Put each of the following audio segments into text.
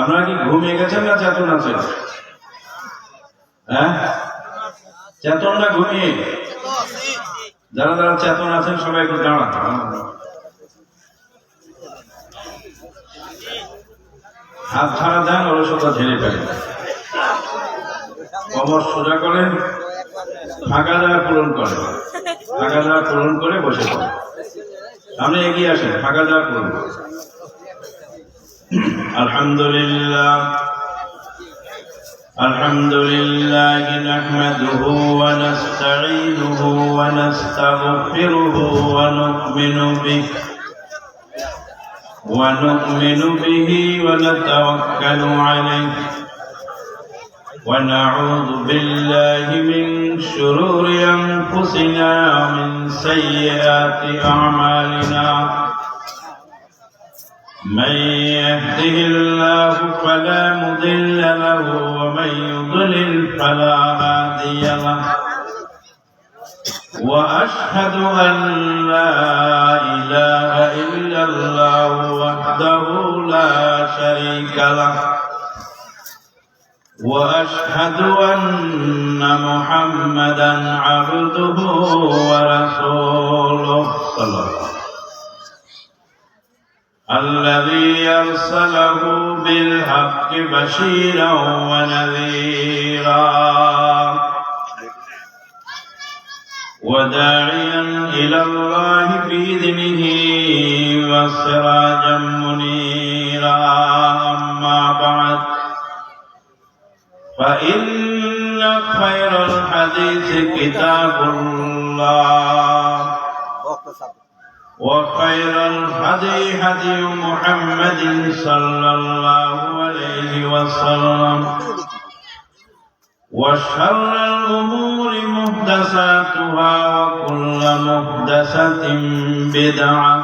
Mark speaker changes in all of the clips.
Speaker 1: আপনারা কি ঘুমিয়ে গেছেন না চেতন আছেন? হ্যাঁ, চেতন না ঘুমিয়ে? যারা যারা চেতন আছেন সবাই একটু দাঁড়ান। হাত ছাড়া দেন, অলসতা ঝেড়ে ফেলেন, কমর সোজা করেন, ফাঁকা জায়গা পূরণ করেন, ফাঁকা জায়গা পূরণ করে বসে পড়েন। সামনে এগিয়ে আসেন, ফাঁকা জায়গা পূরণ করেন। আলহামদুলিল্লাহ আলহামদুলিল্লাহ নাহমাদুহু ওয়া নাস্তাঈনুহু ওয়া নাস্তাগফিরুহু ওয়া নু'মিনু বিহি ونؤمن به ونتوكل عليه ونعوذ بالله من شرور أنفسنا ومن سيئات أعمالنا من يهده الله فلا مضل له ومن يضلل فلا هادي له وأشهد أن لا إله إلا الله وحده لا شريك له وأشهد أن محمدا عبده ورسوله صلى الله عليه وسلم الذي أرسله بالحق بشيرا ونذيرا وداعيا إلى الله بإذنه وسراجا منيرا أما بعد فإن خير الحديث كتاب الله وخير الهدي هدي محمد صلى الله عليه وسلم وشر الأمور محدثاتها وكل محدثة بدعة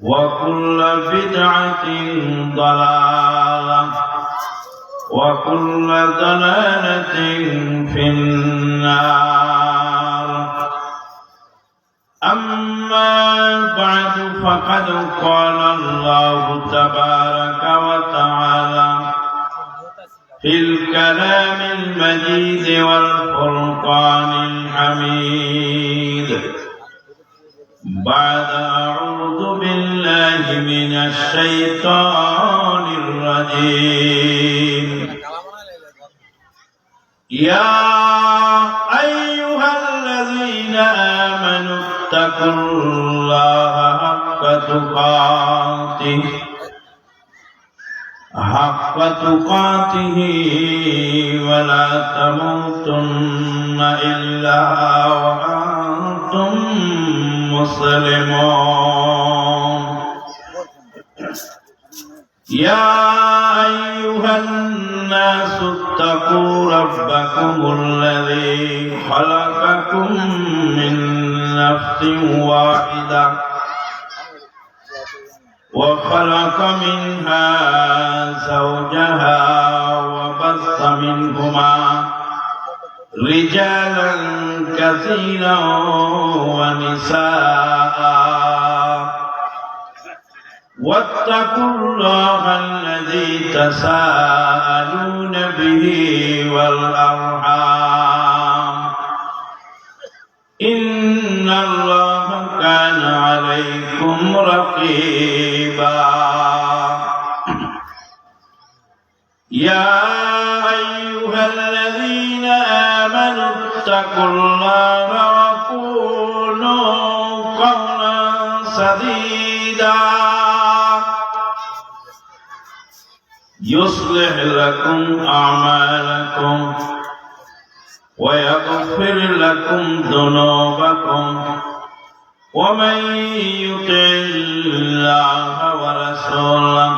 Speaker 1: وكل بدعة ضلالة وكل ضلالة في النار. أما بعد فقد قال الله تبارك وتعالى في الكلام المجيد والفرقان الحميد بعد أعوذ بالله من الشيطان الرجيم يا أيها الذين آمنوا اتقوا الله حق تقاته ولا تموتن إلا وأنتم مسلمون يا أيها الناس اتقوا ربكم الذي خلقكم من نفس واحدة وخلق منها زوجها وبث منهما رجالا كثيرا ونساء واتقوا الله الذي تساءلون به والأرحام إن الله كان عليكم رقيبا يا أيها الذين آمنوا اتقوا الله وقولوا قولا سديدا يصلح لكم أعمالكم ويغفر لكم ذنوبكم ومن يطع الله ورسوله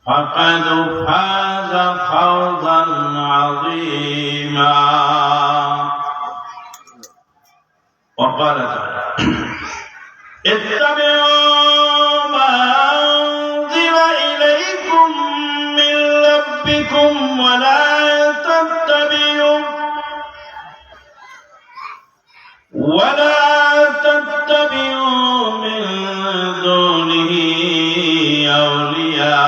Speaker 1: فقد فاز فوزا عظيما. وقال تعالى اتبعوا ما أنزل إليكم من ربكم ولا تتبعوا من دونه أولياء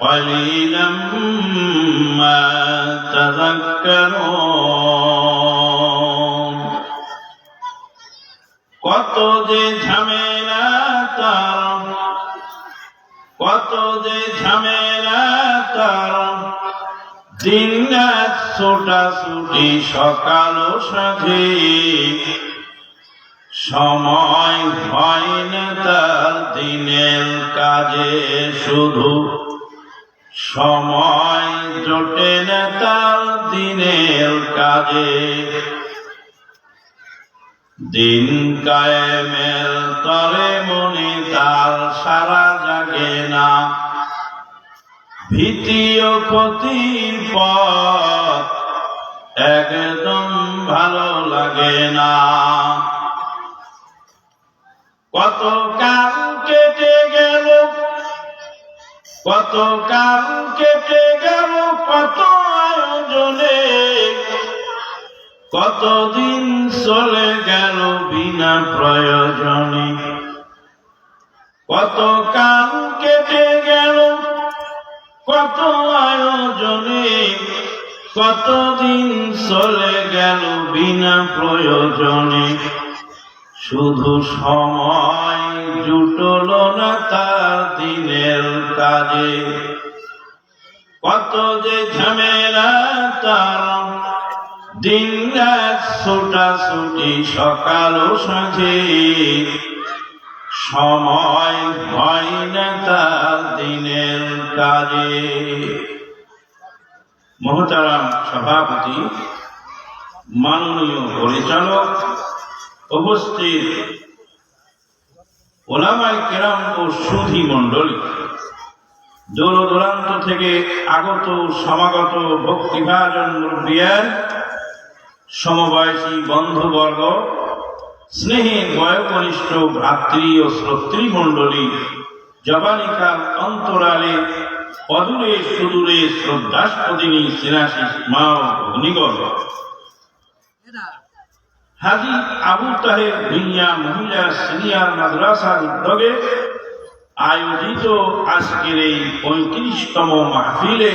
Speaker 1: قليلا ما تذكرون কত যে ঝামেলা তার কত যে ঝামেলা তার দিন রাত ছোটাছুটি সকাল ও সাঁঝে সময় হয় না তার দিনের কাজে শুধু সময় জোটে না তার দিনের কাজে দিন কায়েমের তরে মনে তার সারা জাগে না ভীতি ও ক্ষতির পথ একদম ভালো লাগে না কত কাল কেটে গেল কত কাল কেটে গেল কত আয়োজনে কতদিন চলে গেল বিনা প্রয়োজনে কত কাল কেটে গেল কত আয়োজনে কতদিন চলে গেল বিনা প্রয়োজনে শুধু সময় জুটল না তার দিনের কাজে কত যে ঝামেলা তার দিন রাত ছোটাছুটি সকাল ও সাঁঝে সময় হয় না তার দিনের কাজে মহতারাম সভাপতি মাননীয় পরিচালক উপস্থিত ওলামায়ে কেরাম ও সুধী মণ্ডলী দূর দূরান্ত থেকে আগত সমাগত ভক্তিভাজন মুরব্বিয়ান সমবয়সী বন্ধুবর্গ স্নেহে বয়োকনিষ্ঠ ভ্রাতৃ ও শ্রোতৃ মণ্ডলী জবানিকার অন্তরালে অদূরে সুদূরে শ্রদ্ধাস্পদিনী সিনাশী মা ও ভগ্নীগণ হাজী আবু তাহের ভূঁইয়া মহিলা সিনিয়র মাদ্রাসার উদ্যোগে আয়োজিত আজকের এই 35তম মাহফিলে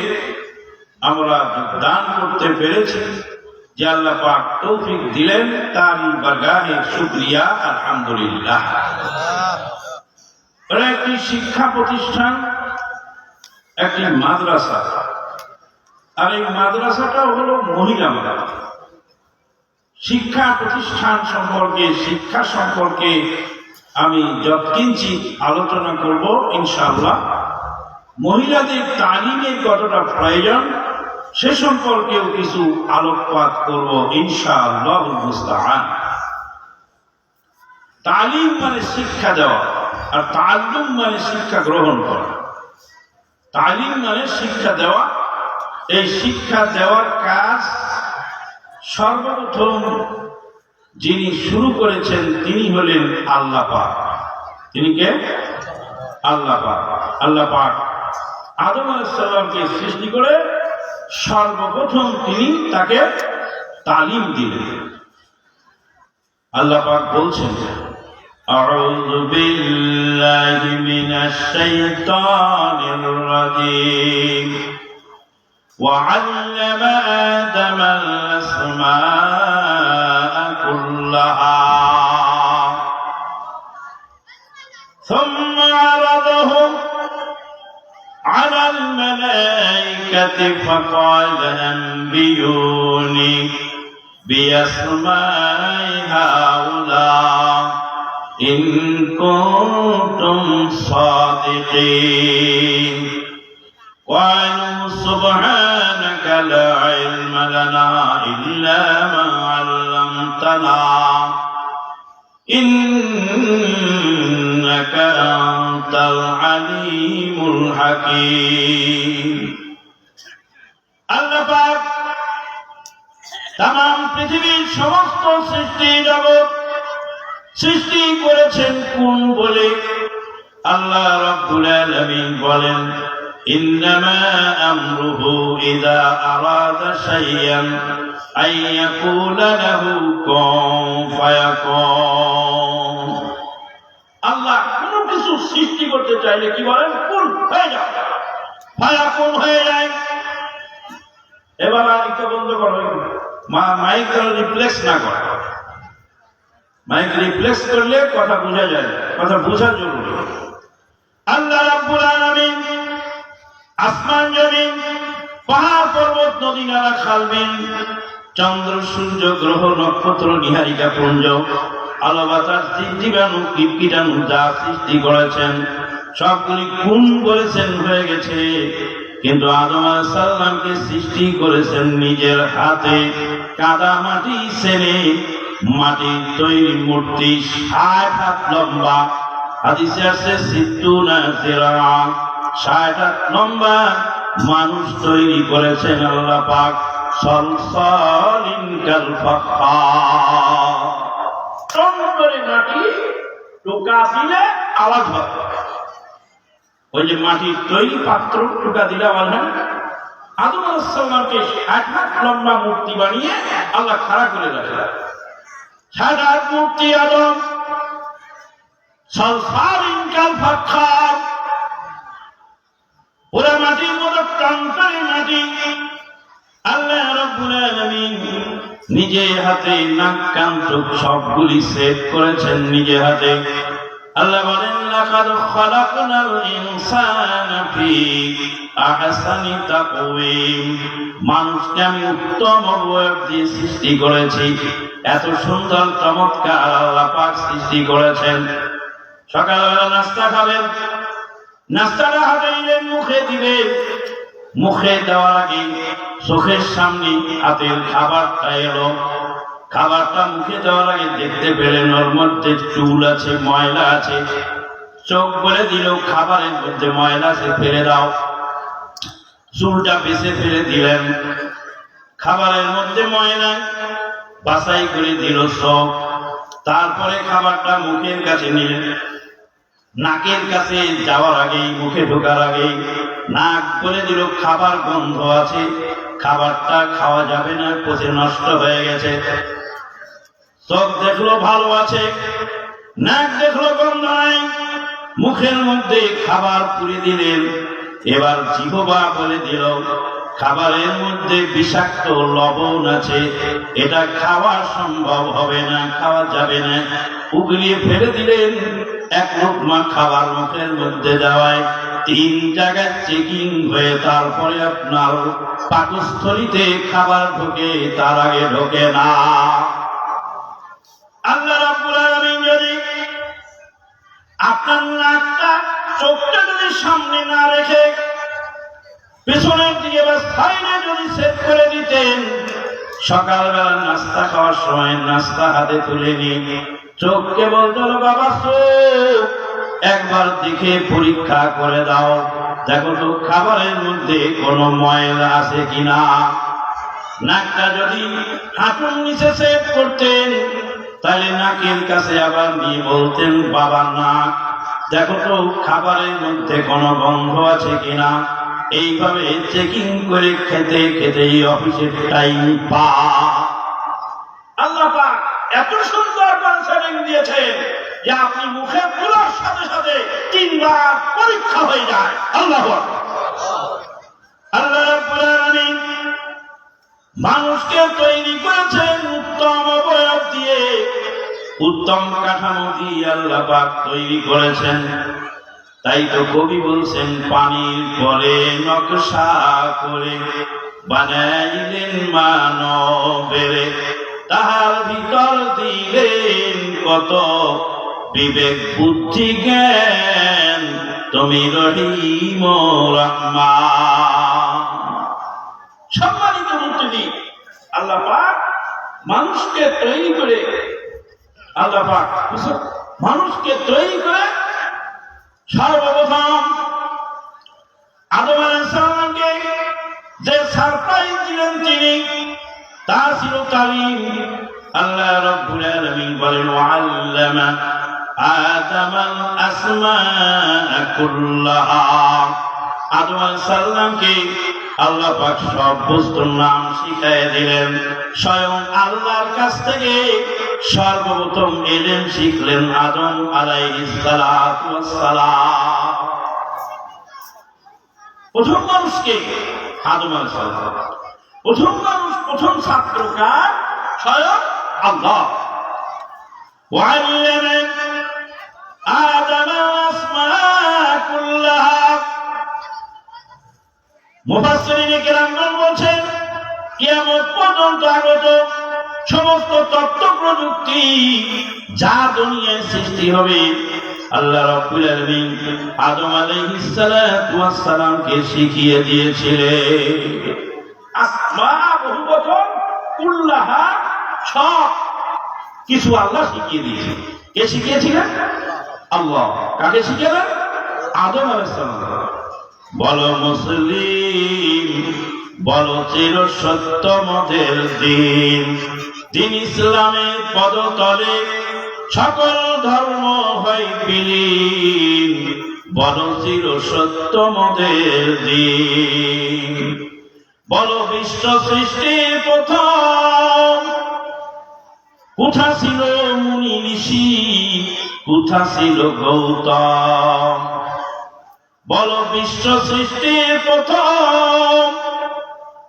Speaker 1: আমরা যোগদান করতে পেরেছি যে আল্লাহ পাক তৌফিক দিলেন তারই বারগাহে শুকরিয়া আলহামদুলিল্লাহ। এটা একটি শিক্ষা প্রতিষ্ঠান একটি মাদ্রাসা আর এই মাদ্রাসাটা হলো মহিলা মাদ্রাসা শিক্ষা প্রতিষ্ঠান সম্পর্কে শিক্ষা সম্পর্কে আমি যৎকিঞ্চিৎ আলোচনা করব ইনশাআল্লাহ মহিলাদের তালিমের কতটা প্রয়োজন সে সম্পর্কেও কিছু আলোকপাত করব ইনশাআল্লাহ মুস্তাআন তালিম মানে শিক্ষা দেওয়া আর তাআল্লুম মানে শিক্ষা গ্রহণ করা তালিম মানে শিক্ষা দেওয়া এই শিক্ষা দেওয়ার কাজ সর্বপ্রথম যিনি শুরু করেছেন তিনি হলেন আল্লাহ পাক তিনি কে আল্লাহ পাক আল্লাহ পাক আদম আলাইহিস সালামকে সৃষ্টি করে সর্বপ্রথম তিনি তাকে তালিম দিলেন আল্লাহ পাক বলছেন আউযু বিল্লাহি মিনাশ শাইতানির রাজীম وعلم آدم الأسماء كلها ثم عرضهم على الملائكة فقال أنبئوني بأسماء هؤلاء إن كنتم صادقين قالوا سبحانك لا علم لنا إلا ما علمتنا إنك أنت العليم الحكيم আল্লাহ পাক तमाम পৃথিবীর সমস্ত সৃষ্টি জগৎ সৃষ্টি করেছেন কোন বলে আল্লাহ রাব্বুল আলামিন বলেন إنما أمره إذا أراد شيئا أن يقول له كن فيكون আল্লাহ কোন কিছু কিছু সৃষ্টি করতে চাইলে কি বলেন? কুন হয়ে যায়, ফায়াকুন হয়ে যায়। এবার মাইকটা বন্ধ করো, মাইকটা রিপ্লেস না করো। মাইক রিপ্লেস করলে কথা বোঝা যায়, কথা বোঝা জরুরি। আল্লাহ রাব্বুল আলামিন আসমান জমিন পাহাড় পর্বত নদী নালা খাল বিল চন্দ্র সূর্য গ্রহ নক্ষত্র নিহারিকা পুঞ্জ আলো বাতাস জীবাণু কীটাণু যা সৃষ্টি করেছেন সবগুলি কোন বলেছেন হয়ে গেছে, কিন্তু আদম আলাইহিস সালামকে সৃষ্টি করেছেন নিজের হাতে। কাদা মাটি সেনে মাটির তৈরি মূর্তি 60 হাত লম্বা, হাদিসে আছে 60 জিরা, 60 হাত লম্বা মানুষ তৈরি করেছেন আল্লাহ পাক। সলসলিন কাল ফাখার, টনটনে মাটি টোকা দিলে আওয়াজ হয়। ওই যে মাটির তৈরি পাত্র টোকা দিলে আওয়াজ হয়। আদম আলাইহিস সালামকে 60 হাত লম্বা মূর্তি বানিয়ে আল্লাহ খাড়া করে রাখে। 60 হাত মূর্তি আদম, সলসলিন কাল ফাখার, পুরা মাটির মতো টনটনে মাটি। আল্লাহ রাব্বুল আলামিন নিজে হাতে নাক কান চোখ সবগুলি সেট করেছেন নিজে হাতে। আল্লাহ বলেন লাকাদ খালাকনাল ইনসানা ফি আহসানি তাকওয়িম, মানুষকে আমি উত্তম অবয়ব দিয়ে সৃষ্টি করেছি। এত সুন্দর চমৎকার আল্লাহ পাক সৃষ্টি করেছেন। সকালবেলা নাস্তা খাবেন, নাস্তাটা হাতে নিলেন, মুখে দিবেন, মুখে দেওয়ার আগে চোখের সামনে হাতের খাবারটা এলো। খাবারটা মুখে দেওয়ার আগে দেখতে পেলেন ওর মধ্যে চুল আছে, ময়লা আছে। চোখ বলে দিল খাবারের মধ্যে ময়লা আছে, ফেলে দাও। চুলটা বেছে ফেলে দিলেন। খাবারের মধ্যে ময়লা বাছাই করে দিল চোখ। তারপরে খাবারটা মুখের কাছে নিলেন। নাকের কাছে যাওয়ার আগেই, মুখে ঢোকার আগেই নাক বলে দিল খাবার গন্ধ আছে, খাবারটা খাওয়া যাবে না, পচে নষ্ট হয়ে গেছে। চোখ দেখলো ভালো আছে, নাক দেখলো গন্ধ নাই, মুখের মধ্যে খাবার পুরে দিলেন। এবার জিহ্বা বলে দিল খাবারের মধ্যে বিষাক্ত লবণ আছে, এটা খাওয়া সম্ভব হবে না, খাওয়া যাবে না, উগলিয়ে ফেলে দিলেন। এক লোকমা খাবার মুখের মধ্যে যাওয়ায় 3 জায়গায় চেকিং হয়ে তারপরে আপনার পাকস্থলীতে খাবার ঢোকে, তার আগে ঢোকে না। আল্লাহ রাব্বুল আলামিন যদি আপনার নাকটা চোখটা যদি সামনে না রেখে পেছনের দিকে বা সাইডে যদি সেট করে দিতেন, সকালবেলা নাস্তা খাওয়ার সময় নাস্তা হাতে তুলে নিয়ে চোখকে বলতে হলো বাবা চোখ একবার দেখে পরীক্ষা করে দাও, দেখো তো খাবারের মধ্যে কোনো ময়লা আছে কিনা। নাকটা যদি হাঁটুর নিচে সেট করতেন, তাহলে নাকের কাছে আবার নিয়ে বলতেন বাবা নাক দেখো তো খাবারের মধ্যে কোনো গন্ধ আছে কিনা। এইভাবে চেকিং করে খেতে খেতেই অফিসের টাইম পা। আল্লাহ পাক এত সুন্দর কাউন্সেলিং দিয়েছেন যে আপনি মুখে তোলার সাথে সাথে 3 বার পরীক্ষা হয়ে যায়। আল্লাহু আকবার। আল্লাহ রাব্বুল আলামিন মানুষকে তৈরি করেছেন উত্তম অবয়ব দিয়ে, উত্তম কাঠামো দিয়ে আল্লাহ পাক তৈরি করেছেন। তাই তো কবি বলছেন পানির পরে নকশা করে বানাইলেন মানবের, তাহার ভিতর দিলেন কত বিবেক বুদ্ধি জ্ঞান, তুমি রহিম রহমান। সম্মানিত মুক্তি আল্লাহ পাক মানুষকে তৈরি করে, আল্লাহ পাক মানুষকে তৈরি করে সর্বপ্রথম আদম আলাইহিস সালামকে যে সারপ্রাইজ দিলেন তিনি, তা ছিল তালিম। আল্লাহ রাব্বুল আলামিন বলেন ওয়াল্লামা আদামাল আসমাআ কুল্লাহা, আদম আলাইহিস সালামকে আল্লাহ পাক সব বস্তুর নাম শিখিয়ে দিলেন। স্বয়ং আল্লাহর কাছ থেকে সর্বপ্রথম ইলম শিখলেন আদম আলাইহিস সালাতু ওয়াস সালাম। প্রথম মানুষকে আদম আলাইহিস সালাম, প্রথম মানুষ, প্রথম ছাত্র কার? স্বয়ং আল্লাহ। ওয়াল্লামা আদম আসমাআ কুল্লাহা। মুফাসসিরিনে কেরামগণ বলেন কিয়ামত পর্যন্ত আগত সমস্ত তথ্য প্রযুক্তি যা দুনিয়ায় সৃষ্টি হবে, আল্লাহ রাব্বুল আলামিন আদম আলাইহিস সালাতু ওয়াস সালামকে শিখিয়ে দিয়েছিলেন। আসমা বহু বচন, কুল্লাহা সব কিছু আল্লাহ শিখিয়ে দিয়েছেন। কে শিখিয়েছিলেন? আল্লাহ। কাকে শিখিয়েছেন? আদম আলাইহিস সালাম। বলো মুসলিম, বলো চির সত্য মতের দিন, দিন ইসলামের পদতলে সকল ধর্ম হয় বিলীন, বলো চির সত্য মতের দিন। বলো বিশ্ব সৃষ্টির প্রথম কোথা ছিল মুনি ঋষি, কোথা ছিল গৌতম। বলো বিশ্ব সৃষ্টির প্রথম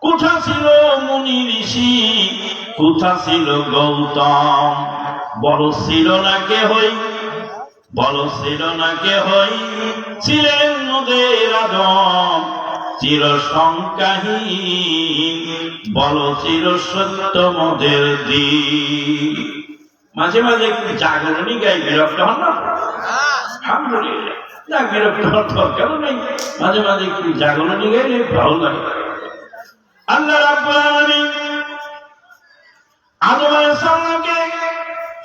Speaker 1: কোথা ছিল মুনি ঋষি, কোথা ছিল গৌতম। বলো ছিল না কে হই, বলো ছিল না কে হই, ছিলেন নদের আদম চির সংখ্যাহীন, বলো চির সত্য মদের দিন। মাঝে মাঝে একটু জাগরণী গাই, বিরক্ত হন না? আলহামদুলিল্লাহ, না বিরক্ত হওয়ার দরকার নেই, মাঝে মাঝে একটু জাগরণী গাইলে ভালো লাগে। আল্লাহ রাব্বুল আলামিন আদম আলাইহিস সালামকে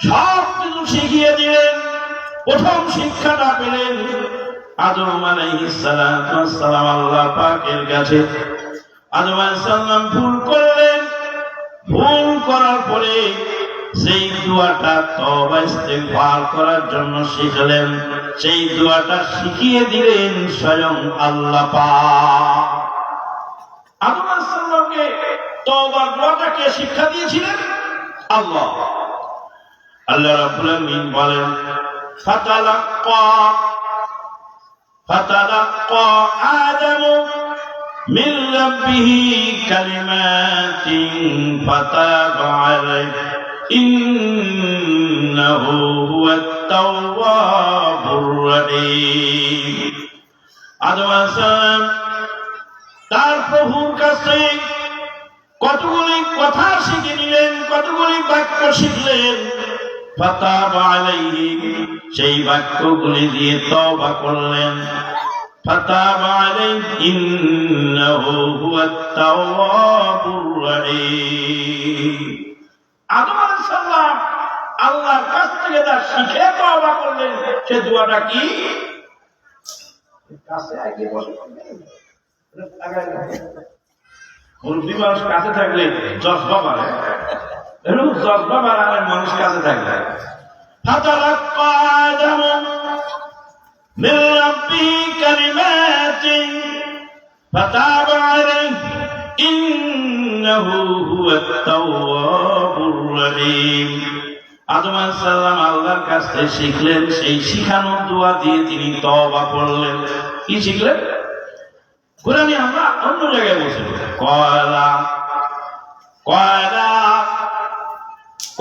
Speaker 1: সব কিছু শিখিয়ে দিলেন। প্রথম শিক্ষাটা পেলেন আদম আলাইহিস সালাতু ওয়াস সালাম আল্লাহ পাকের কাছে। আদম আলাইহিস সালাম ভুল করলেন, ভুল করার পরে সেই দোয়াটা তওবা ইস্তেগফার করার জন্য শিখলেন। সেই দোয়াটা শিখিয়ে দিলেন স্বয়ং আল্লাহ পাক। আদম আলাইহিস সালামকে তওবার দোয়াটাকে শিক্ষা দিয়েছিলেন আল্লাহ। আল্লাহ রাব্বুল আলামিন বলেন ফাতালাক্কা আদামু মিন রাব্বিহি কালিমাতিন ফাতাবা আলাইহি ইন্নাহু হুয়াত তাওয়াবুর রহিম। আদম আলাইহিস সালাম তার প্রভুর কাছে কতগুলি কথা শিখে নিলেন, কতগুলি বাক্য শিখলেন। ফাতাবা আলাইহি, সেই বাক্যগুলি দিয়ে তওবা করলেন। ফাতাবা আলাইহি ইন্নাহু হুয়াত তাওয়াবুর রহিম। আদম আলাইহিস সালাম আল্লাহর কাছ থেকে যা শিখে তওবা করলেন, সে দোয়াটা কি? কাছে আগে বসে মুরব্বী মানুষ কাছে থাকলে জজবা বাড়ে, এরকম জজবা বাড়ালে মানুষ কাছে থাকলে। ফাতালাক্কা আদামু মিন রাব্বিহি কালিমাতিন ফাতাবা আলাইহি ইন্নাহু হুয়াত তাওয়াবুর রহিম। আদম আলাইহিস সালাম আল্লাহর কাছ থেকে শিখলেন, সেই শিখানো দোয়া দিয়ে তিনি তওবা করলেন। কি শিখলেন? কোরআনে আমরা অন্য জায়গায় বলছি কয়লা কয়লা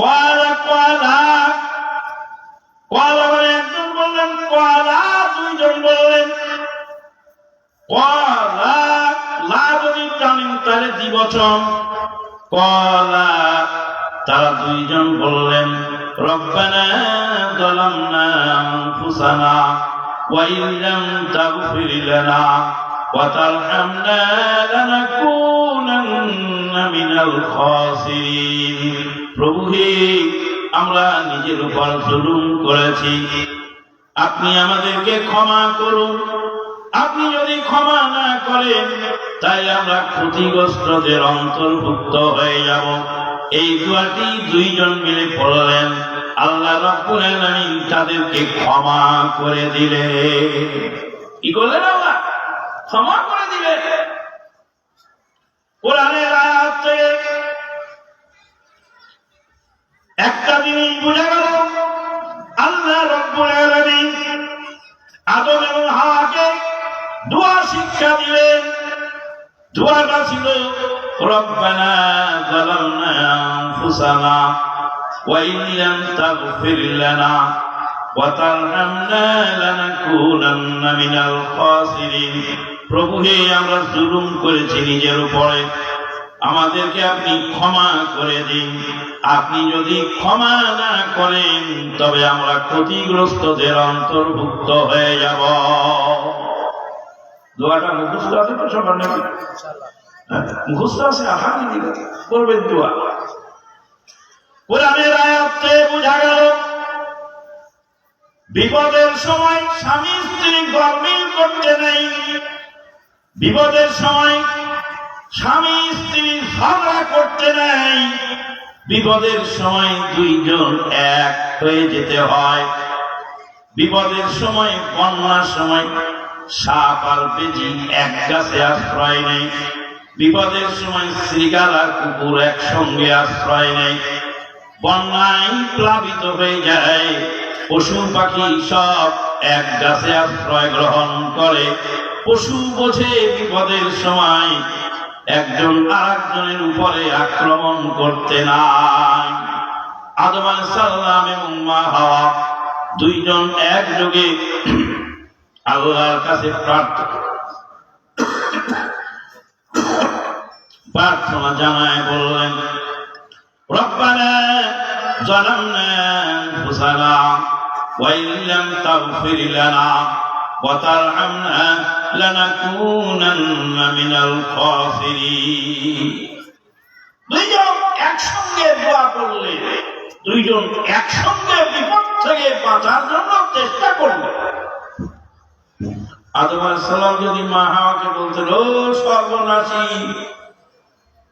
Speaker 1: কয়লা কয়লা কয়লা, মানে একজন বললেন কয়লা, দুইজন বললেন কয়লা। লা যদি টানেন তাহলে দ্বিবচন কয়লা। তারা দুইজন বললেন রব্বানা যালামনা আনফুসানা ওয়া ইল্লাম তাগফির লানা ওয়াতারহামনা লানাকুনান্না মিনাল খাসিরিন। প্রভু হে, আমরা নিজের উপর জুলুম করেছি, আপনি আমাদেরকে ক্ষমা করুন। আপনি যদি ক্ষমা না করেন তাই আমরা ক্ষতিগ্রস্তদের অন্তর্ভুক্ত হয়ে যাব। এই দোয়াটি দুইজন মিলে পড়লেন। আল্লাহ রাব্বুল আলামিন তাদেরকে ক্ষমা করে দিলেন। কি করলেন? আল্লাহ ক্ষমা করে দিলেন। কোরআনের আয়াত থেকে একটা জিনিস বোঝা গেল, আল্লাহ রাব্বুল আলামিন আদম এবং হাওয়াকে দোয়া শিক্ষা দিলেন। দোয়াটা ছিল রব্বানা যালামনা আনফুসানা ওয়া ইন লাম তাগফির লানা ওয়া তারহামনা লানাকুনান্না মিনাল খাসিরিন। প্রভু হে, আমরা জুলুম করেছি নিজের উপরে, আমাদেরকে আপনি ক্ষমা করে দিন। আপনি যদি ক্ষমা না করেন তবে আমরা ক্ষতিগ্রস্তদের অন্তর্ভুক্ত হয়ে যাব। দোয়াটা মুখস্থ আছে তো সবার নাকি? মুখস্থ আছে, আলহামদুলিল্লাহ করবেন দোয়া। কোরআনের আয়াতে বোঝা গেল বিপদের সময় স্বামী স্ত্রী গরমিল করতে নেই। বিপদের সময় স্বামী স্ত্রী ঝগড়া করতে নেই। বিপদের সময় দুইজন এক হয়ে যেতে হয়। বিপদের সময়, বন্যার সময় সাপ আর বেজি এক গাছে আশ্রয় নেই। বিপদের সময় শৃগাল আর কুকুর একসঙ্গে আশ্রয় নেই। বন্যায় প্লাবিত হয়ে যায়, পশু পাখি সব এক গাছে আশ্রয় গ্রহণ করে। পশু বোঝে বিপদের সময় একজন আরেকজনের উপরে আক্রমণ করতে নাই। আদম আলাইহিস সালাম এবং মা হাওয়া দুইজন একযোগে আল্লাহর কাছে প্রার্থনা জানায় বললেন, রব্বানা যালামনা আনফুসানা ওয়া ইন লাম তাগফির লানা ওয়া তারহামনা লানাকুনান্না মিনাল খাসিরিন। দুইজন একসঙ্গে দোয়া করলে, দুইজন একসঙ্গে বিপদ থেকে বাঁচার জন্য চেষ্টা করলে। আদম আলাইহিস সালাম যদি মা হাওয়াকে বলতেন, ও সর্বনাশী,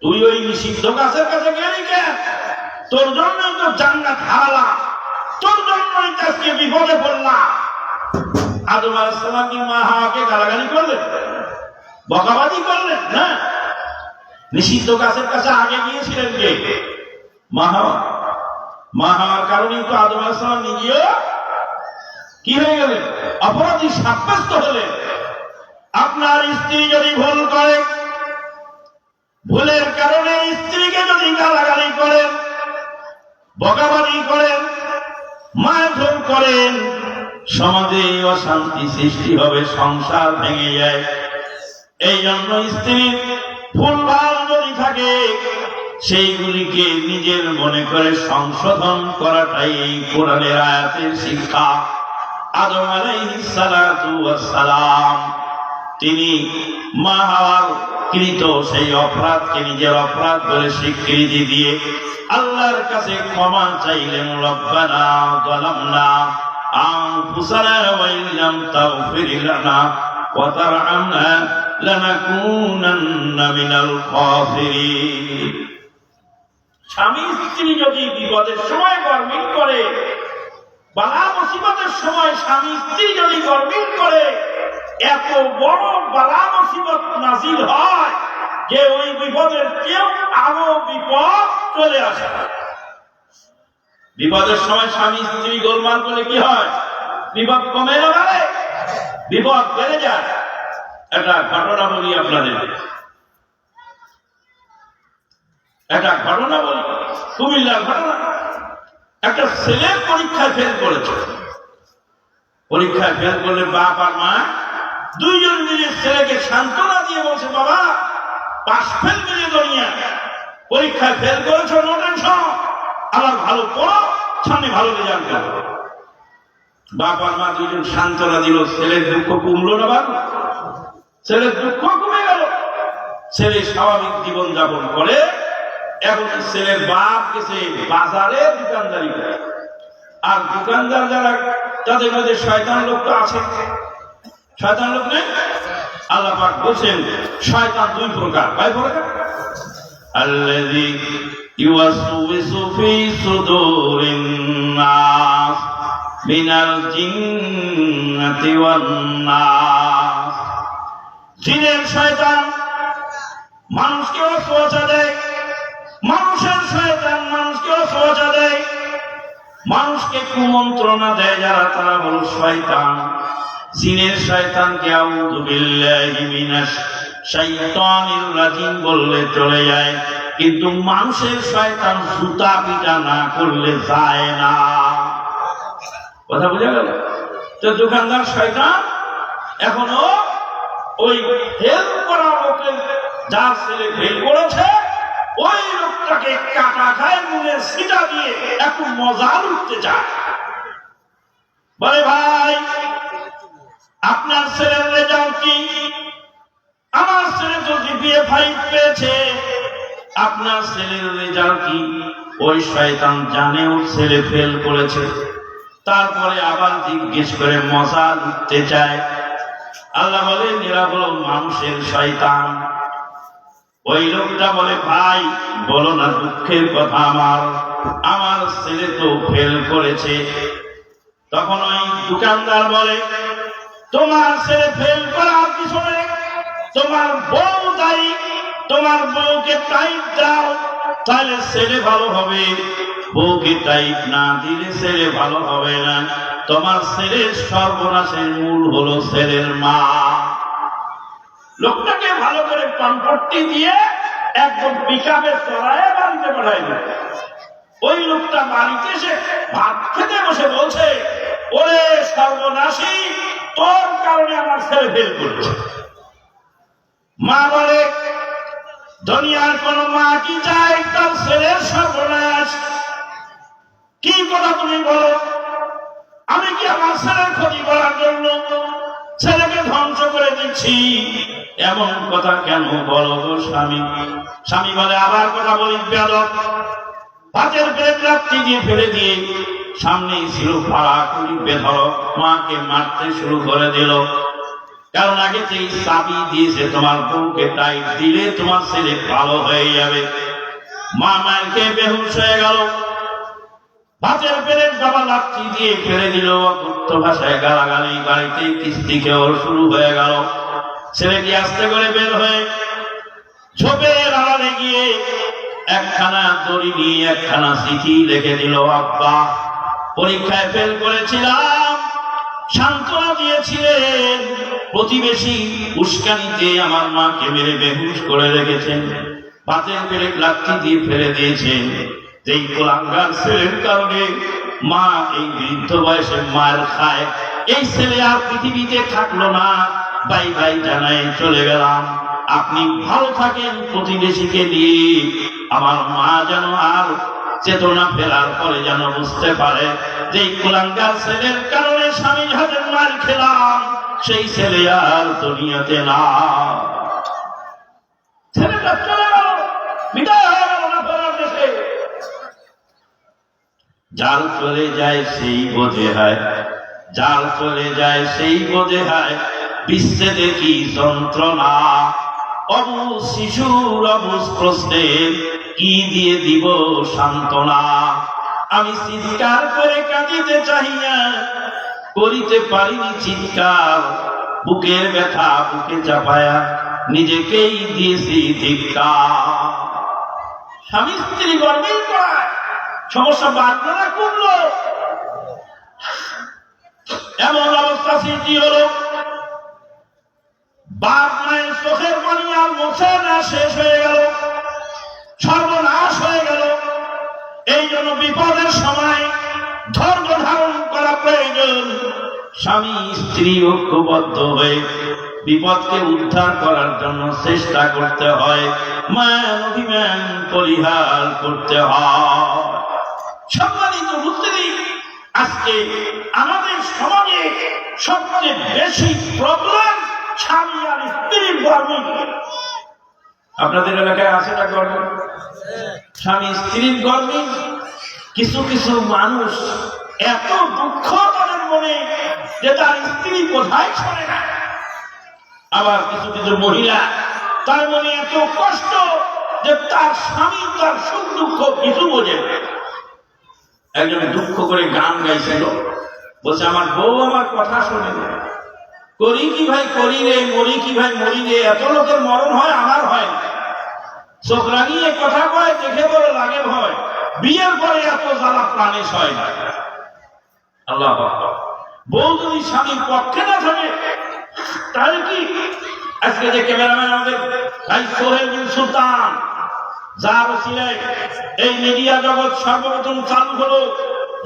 Speaker 1: তুই ওই নিষিদ্ধ গাছের কাছে গেলি কেন? তোর জন্যই তো জান্নাত হারালাম, তোর জন্যই আজকে বিপদে পড়লাম। আদম আলাইহিস সালাম কি মা হাওয়াকে গালাগালি করলেন, বকাবাদি করলেন? না, নিষিদ্ধ গাছের কাছে আগে গিয়েছিলেন কে? মা হাওয়া। মা হাওয়ার কারণেই তো আদম আলাইহিস সালাম নিজেও কি হয়ে গেলেন? অপরাধী সাব্যস্ত হলেন। আপনার স্ত্রী যদি ভুল করে, ভুলের কারণে স্ত্রীকে যদি গালাগালি করেন, বকাবাদি করেন, মারধর করেন, সমাজে অশান্তি সৃষ্টি হবে, সংসার ভেঙে যায়। এই জন্য স্ত্রীর ভুলভাল যদি থাকে সেইগুলিকে নিজের মনে করে সংশোধন করাটাই এই কোরআনের আয়াতের শিক্ষা। আদম আলাইহিস সালাতু ওয়াস সালাম তিনি মা হাওয়ার কৃত সেই অপরাধকে নিজের অপরাধ বলে স্বীকৃতি দিয়ে আল্লাহর কাছে ক্ষমা চাইলেন। রব্বানা যালামনা আনফুসানা ওয়া ইন লাম তাগফির লানা ওয়া তারহামনা লানাকুনান্না মিনাল খাসিরিন। স্বামী স্ত্রী যদি বিপদের সময় গরমিল করে, বালা মুসিবতের সময় স্বামী স্ত্রী যদি গরমিল করে, এত বড় বালা মুসিবত নাজিল হয় যে ওই বিপদের কেউ আরো বিপদ চলে আসে। বিপদের সময় স্বামী স্ত্রী গোলমাল করলে কি হয়? বিপদ কমে না বাড়ে? বিপদ বেড়ে যায়। একটা ঘটনা বলি আপনাদের, একটা ঘটনা বলি, কুমিল্লার ঘটনা। একটা ছেলে পরীক্ষায় ফেল করেছে। পরীক্ষায় ফেল করলে বাপ আর মা দুইজন মিলে ছেলেকে সান্ত্বনা দিয়ে বলছে, বাবা পাস ফেল মিলিয়ে দুনিয়া, পরীক্ষায় ফেল করেছো, নো টেনশন, আবার ভালো পড়ো, সামনে ভালো রেজাল্ট করো। বাপ আর মা দুইজন সান্ত্বনা দিল। ছেলের দুঃখ কমলো না? বাবা ছেলের দুঃখ কমে গেল। ছেলে স্বাভাবিক জীবন যাপন করে। এখন ছেলের বাপ গেছে বাজারে দোকানদারি করে। আর দোকানদার যারা, তাদের মধ্যে শয়তান লোক তো আছে। শয়তান লোক নেই? আল্লাহ পাক বলছেন শয়তান দুই প্রকার। কয় প্রকার? আল্লাযী ইউওয়াসওয়িসু ফি সুদুরিন নাস মিনাল জিন্নাতি ওয়ান নাস। জিনের শয়তান মানুষকে ওয়াসওয়াসা দেয়, মানুষের শয়তান মানুষকে অসহজা দেয়, মানুষকে কুমন্ত্রণা দেয় যারা, তারা হলো শয়তান। জিনের শয়তানকে আউযু বিল্লাহি মিনাশ শাইতানির রাজিম বললে চলে যায়, কিন্তু মানুষের শয়তান জুতা পিটা না করলে যায় না। কথা বোঝা গেল? তো দোকানদার শয়তান এখনো ওই ফেল করা লোকের, যার ছেলে ফেল করেছে ওই লোকটাকে কাটা খায় নুনের ছিটা দিয়ে একটু মজা লুটতে চায়। বলে ভাই আপনার ছেলের রেজাল্ট কি? আমার ছেলে তো জিপিএ 5 পেয়েছে, আপনার ছেলের রেজাল্ট কি? ওই শয়তান জানে ওর ছেলে ফেল করেছে, তারপরে আবার জিজ্ঞেস করে মজা লুটতে চায়। আল্লাহ বলেন এরা হলো মানুষের শয়তান। ওই লোকটা বলে ভাই বলো না দুঃখের কথা, আমার ছেলে তো ফেল করেছে। তখন ওই দোকানদার বলে তোমার ছেলে ফেল করার পিছনে তোমার বউ দায়ী, তোমার বউকে টাইট দাও তাহলে ছেলে ভালো হবে, বউকে টাইট না দিলে ছেলে ভালো হবে না। তোমার ছেলের সর্বনাশের মূল হলো ছেলের মা। লোকটাকে ভালো করে কনপট্টি দিয়ে একদম পিকআপে চড়ায় বাড়িতে পাঠাই দিল। ওই লোকটা বাড়িতে এসে ভাত খেতে বসে বলছে ওরে সর্বনাশী, তোর কারণে আমার ছেলে ফেল করছে। মা বলে দুনিয়ার কোন মা কি চায় তার ছেলের সর্বনাশ? কি কথা তুমি বলো? আমি কি আমার ছেলের ক্ষতি করার জন্য ছেলেকে ধ্বংস করে দিচ্ছি? এমন কথা কেন বলো গো স্বামী? স্বামী বলে আবার কথা বলিস বেয়াদব। ভাতের প্লেট লাথি দিয়ে ফেলে দিয়ে সামনেই ছিল ফাড়া করি বেধর, মাকে মারতে শুরু করে দিল। কারণ আগে সেই চাবি দিয়েছে তোমার বউকে টাইট দিলে তোমার ছেলে ভালো হয়ে যাবে। মা মায়ের খেয়ে বেহুশ হয়ে গেল। ভাতের প্লেট বাবা লাথি দিয়ে ফেলে দিল, অকথ্য ভাষায় গালাগালি, বাড়িতে কিস্তি খেয়ে শুরু হয়ে গেল। ছেলেটি আস্তে করে বের হয়ে ঝোপের আড়ালে গিয়ে একখানা দড়ি নিয়ে একখানা চিঠি লিখে দিল, আব্বা পরীক্ষায় ফেল করেছিলাম, সান্ত্বনা দিয়েছিলেন, প্রতিবেশী উস্কানিতে আমার মাকে মেরে বেহুশ করে রেখেছেন, ভাতের প্লেট লাথি দিয়ে ফেলে দিয়েছেন। যেই কুলাঙ্গার ছেলের কারণে মা এই বৃদ্ধ বয়সে মার খায়, এই ছেলে আর পৃথিবীতে থাকলো না, বাই বাই জানাই চলে গেলাম। আপনি ভালো থাকেন প্রতিবেশীকে নিয়ে, আমার মা যেন আর চেতনা ফেরার পরে যেন বুঝতে পারে যে কুলাঙ্গার ছেলের কারণে স্বামীর হাতের মার খেলাম, সেই ছেলে আর দুনিয়াতে না। ছেলেটা চলে গেল, বিদায় হয়ে গেল না ফেরার দেশে। যার চলে যায় সেই বোঝে হয়, যার চলে যায় সেই বোঝে হয়, বিচ্ছেদে কি যন্ত্রণা। অবুঝ শিশুর অবুঝ প্রশ্নে কি দিয়ে দিব সান্ত্বনা। আমি চিৎকার করে কাঁদিতে চাহিয়া করিতে পারিনি চিৎকার, বুকের ব্যথা বুকে চাপায়া নিজেকেই দিয়েছি ধিক্কার। স্বামী স্ত্রী গরমিল করায় সমস্যা বাড়লো না কমলো, এমন অবস্থা সৃষ্টি হলো। বাপ মায়ের চোখের পানি আর মোছে না, শেষ হয়ে গেল, সর্বনাশ হয়ে গেল। এই জন্য বিপদের সময় ধৈর্য ধারণ করা প্রয়োজন। স্বামী স্ত্রী ঐক্যবদ্ধ হয়ে বিপদকে উদ্ধার করার জন্য চেষ্টা করতে হয়, মান অভিমান পরিহার করতে হয়। সম্মানিত মুসলিম, আজকে আমাদের সমাজে সবচেয়ে বেশি প্রবলেম স্বামী আর স্ত্রীর গর্বিং। আপনাদের এলাকায় আছে না গর্বিং? স্বামী স্ত্রীর গর্বিং। কিছু কিছু মানুষ এত দুঃখ তাদের মনে যে তার স্ত্রী কোথায় ছড়ে না। আবার কিছু কিছু মহিলা তার মনে এত কষ্ট যে তার স্বামী তার সুখ দুঃখ কিছু বোঝে না। একজন দুঃখ করে গান গাইছিল, বলছে আমার বউ আমার কথা শোনে না, করি কি ভাই করি রে, মরি কি ভাই মরি রে, এত লোকের মরণ হয় আমার হয় না। চোখ রাঙিয়ে কথা কয়, দেখে বড় লাগে ভয়, বিয়ের পরে এত জ্বালা প্রাণে সয় না। আল্লাহ আকবার। বউ যদি স্বামীর পক্ষে না থাকে তাহলে কি? আজকে যে ক্যামেরাম্যান আমাদের ভাই সোহেল বিন সুলতান, যার ওসিলায় এই মিডিয়া জগৎ সর্বপ্রথম চালু হলো,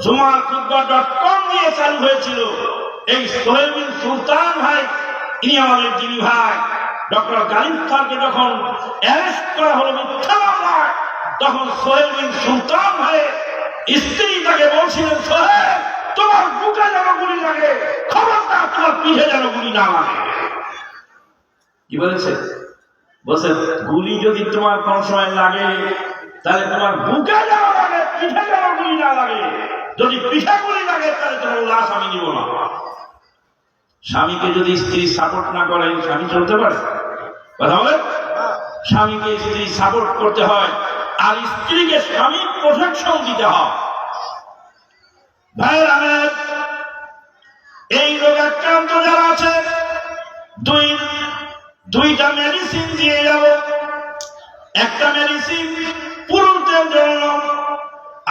Speaker 1: jumarkhutbah.com দিয়ে চালু হয়েছিল। এই সোহেল বিন সুলতান ভাই, ইনি আমাদের যিনি ভাই ডক্টর গালিব খানকে যখন অ্যারেস্ট করা হলো মিথ্যা মামলায়, তখন সোহেল বিন সুলতান ভাই স্ত্রী তাকে বলছিলেন, সোহেল তোমার বুকে যেন গুলি লাগে, খবরদার তোমার পিঠে যেন গুলি না লাগে। কি বলেছে? বলছে গুলি যদি তোমার কোন সময় লাগে তাহলে তোমার বুকে যেন লাগে, পিঠে যেন গুলি না লাগে। যদি পিঠে গুলি লাগে তাহলে তোমার লাশ আমি নিব না। স্বামীকে যদি স্ত্রী সাপোর্ট না করে স্বামী চলতে পারে? কথা বলে। স্বামীকে স্ত্রী সাপোর্ট করতে হয়, আর স্ত্রীকে স্বামী প্রোটেকশন দিতে হয়। ভাইয়ের আমার, এই রোগ আক্রান্ত যারা আছে, দুইটা মেডিসিন দিয়ে যাব। একটা মেডিসিন পুরুষদের জন্য,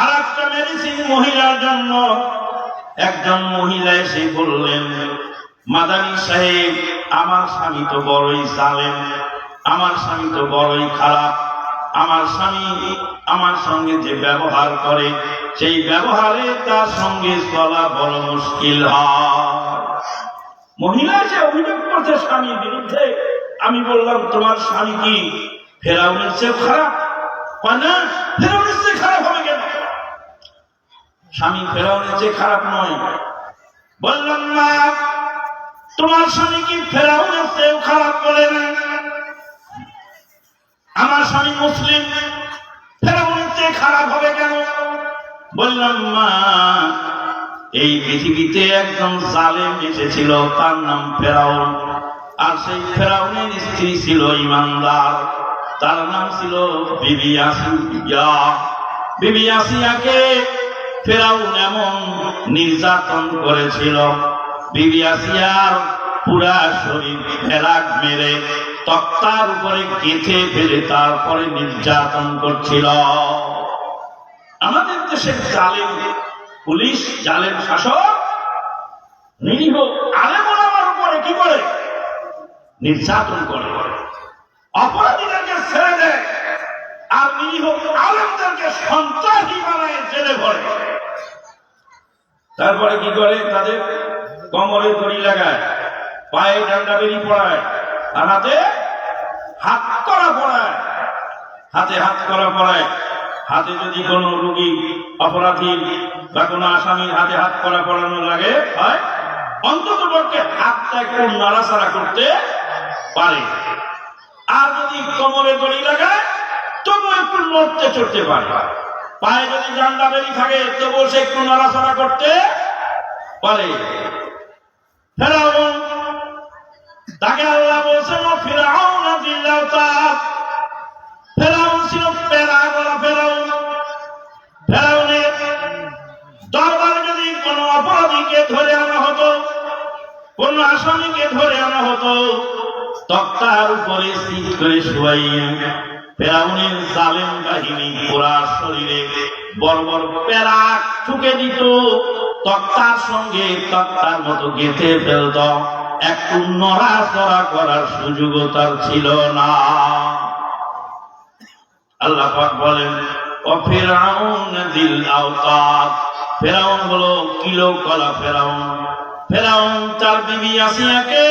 Speaker 1: আর একটা মেডিসিন মহিলার জন্য। একজন মহিলা এসে বললেন, মাদানী সাহেব, আমার স্বামী তো বড়ই জালেম, আমার স্বামী তো বড়ই খারাপ, আমার স্বামী আমার সঙ্গে যে ব্যবহার করে সেই ব্যবহারে তার সঙ্গে চলা বড় মুশকিল হয়। মহিলা যে অভিযোগ করছে স্বামীর বিরুদ্ধে, আমি বললাম তোমার স্বামী কি ফেরাউনের চেয়ে খারাপ? না, ফেরাউনের চেয়ে খারাপ হবে কেন? স্বামী ফেরাউনের চেয়ে খারাপ নয়। বললাম না, তোমার স্বামী কি ফেরাউনের চেয়েও খারাপ বলে না? আমার স্বামী মুসলিম, ফেরাউনের চেয়ে খারাপ হবে কেন? বললাম মা, এই পৃথিবীতে একজন জালেম এসেছিল, তার নাম ফেরাউন, আর সেই ফেরাউনের স্ত্রী ছিল ইমানদার, তার নাম ছিল বিবি আসিয়া। বিবি আসিয়াকে ফেরাউন এমন নির্যাতন করেছিল, বিবি আসিয়ার পুরা শরীর ফেরাক মেরে তক্তার উপরে গেঁথে ফেলে তারপরে নির্যাতন করছিল। আমাদের দেশের জালেম পুলিশ, জালেম শাসক নিরীহ আলেম ওলামার উপরে কি করে? নির্যাতন করে, অপরাধীদেরকে ছেড়ে দেয়, আর নিরীহ আলেমদেরকে সন্ত্রাসী বানায় জেলে ভরে। তারপরে কি করে? তাদের কোমরে দড়ি লাগায়, পায়ে ডান্ডা বেরি পড়ায়, আর হাতে হাত করা পড়ায়। হাতে হাত করা পড়ায়। হাতে যদি কোনো রোগী, অপরাধী বা কোনো আসামির হাতে হাত করা পড়ানো লাগে হয়, অন্তত পক্ষে হাতটা একটু নাড়াচাড়া করতে পারে। আর যদি কোমরে দড়ি লাগায় তবু একটু নড়তে চড়তে পারে। পায়ে যদি ডান্ডা বেরি থাকে তবু সে একটু নাড়াচাড়া করতে পারে। ফেরাউন, তাকে আল্লাহ বলছেন ফিরআউন যিল আওতাদ। ফেরাউন ছিল পেরা গলা ফেরাউন। ফেরাউনের দরবারে যদি কোনো অপরাধীকে ধরে আনা হতো, কোন আসামিকে ধরে আনা হতো, তক্তার উপরে সিট করে শুয়াইয়া ফেরাউনের জালেম বাহিনী পুরা শরীরে বড় বড় পেরা ঠুকে দিত, তক্তার সঙ্গে তক্তার মতো গেঁথে ফেলত, একটু নড়াচড়া করার সুযোগ তার ছিল না। আল্লাহ পাক বলেন, ও ফিরআউন যিল আওতাদ। ফেরাউন হলো কিলো কলা ফেরাউন। ফেরাউন তার বিবি আসিয়াকে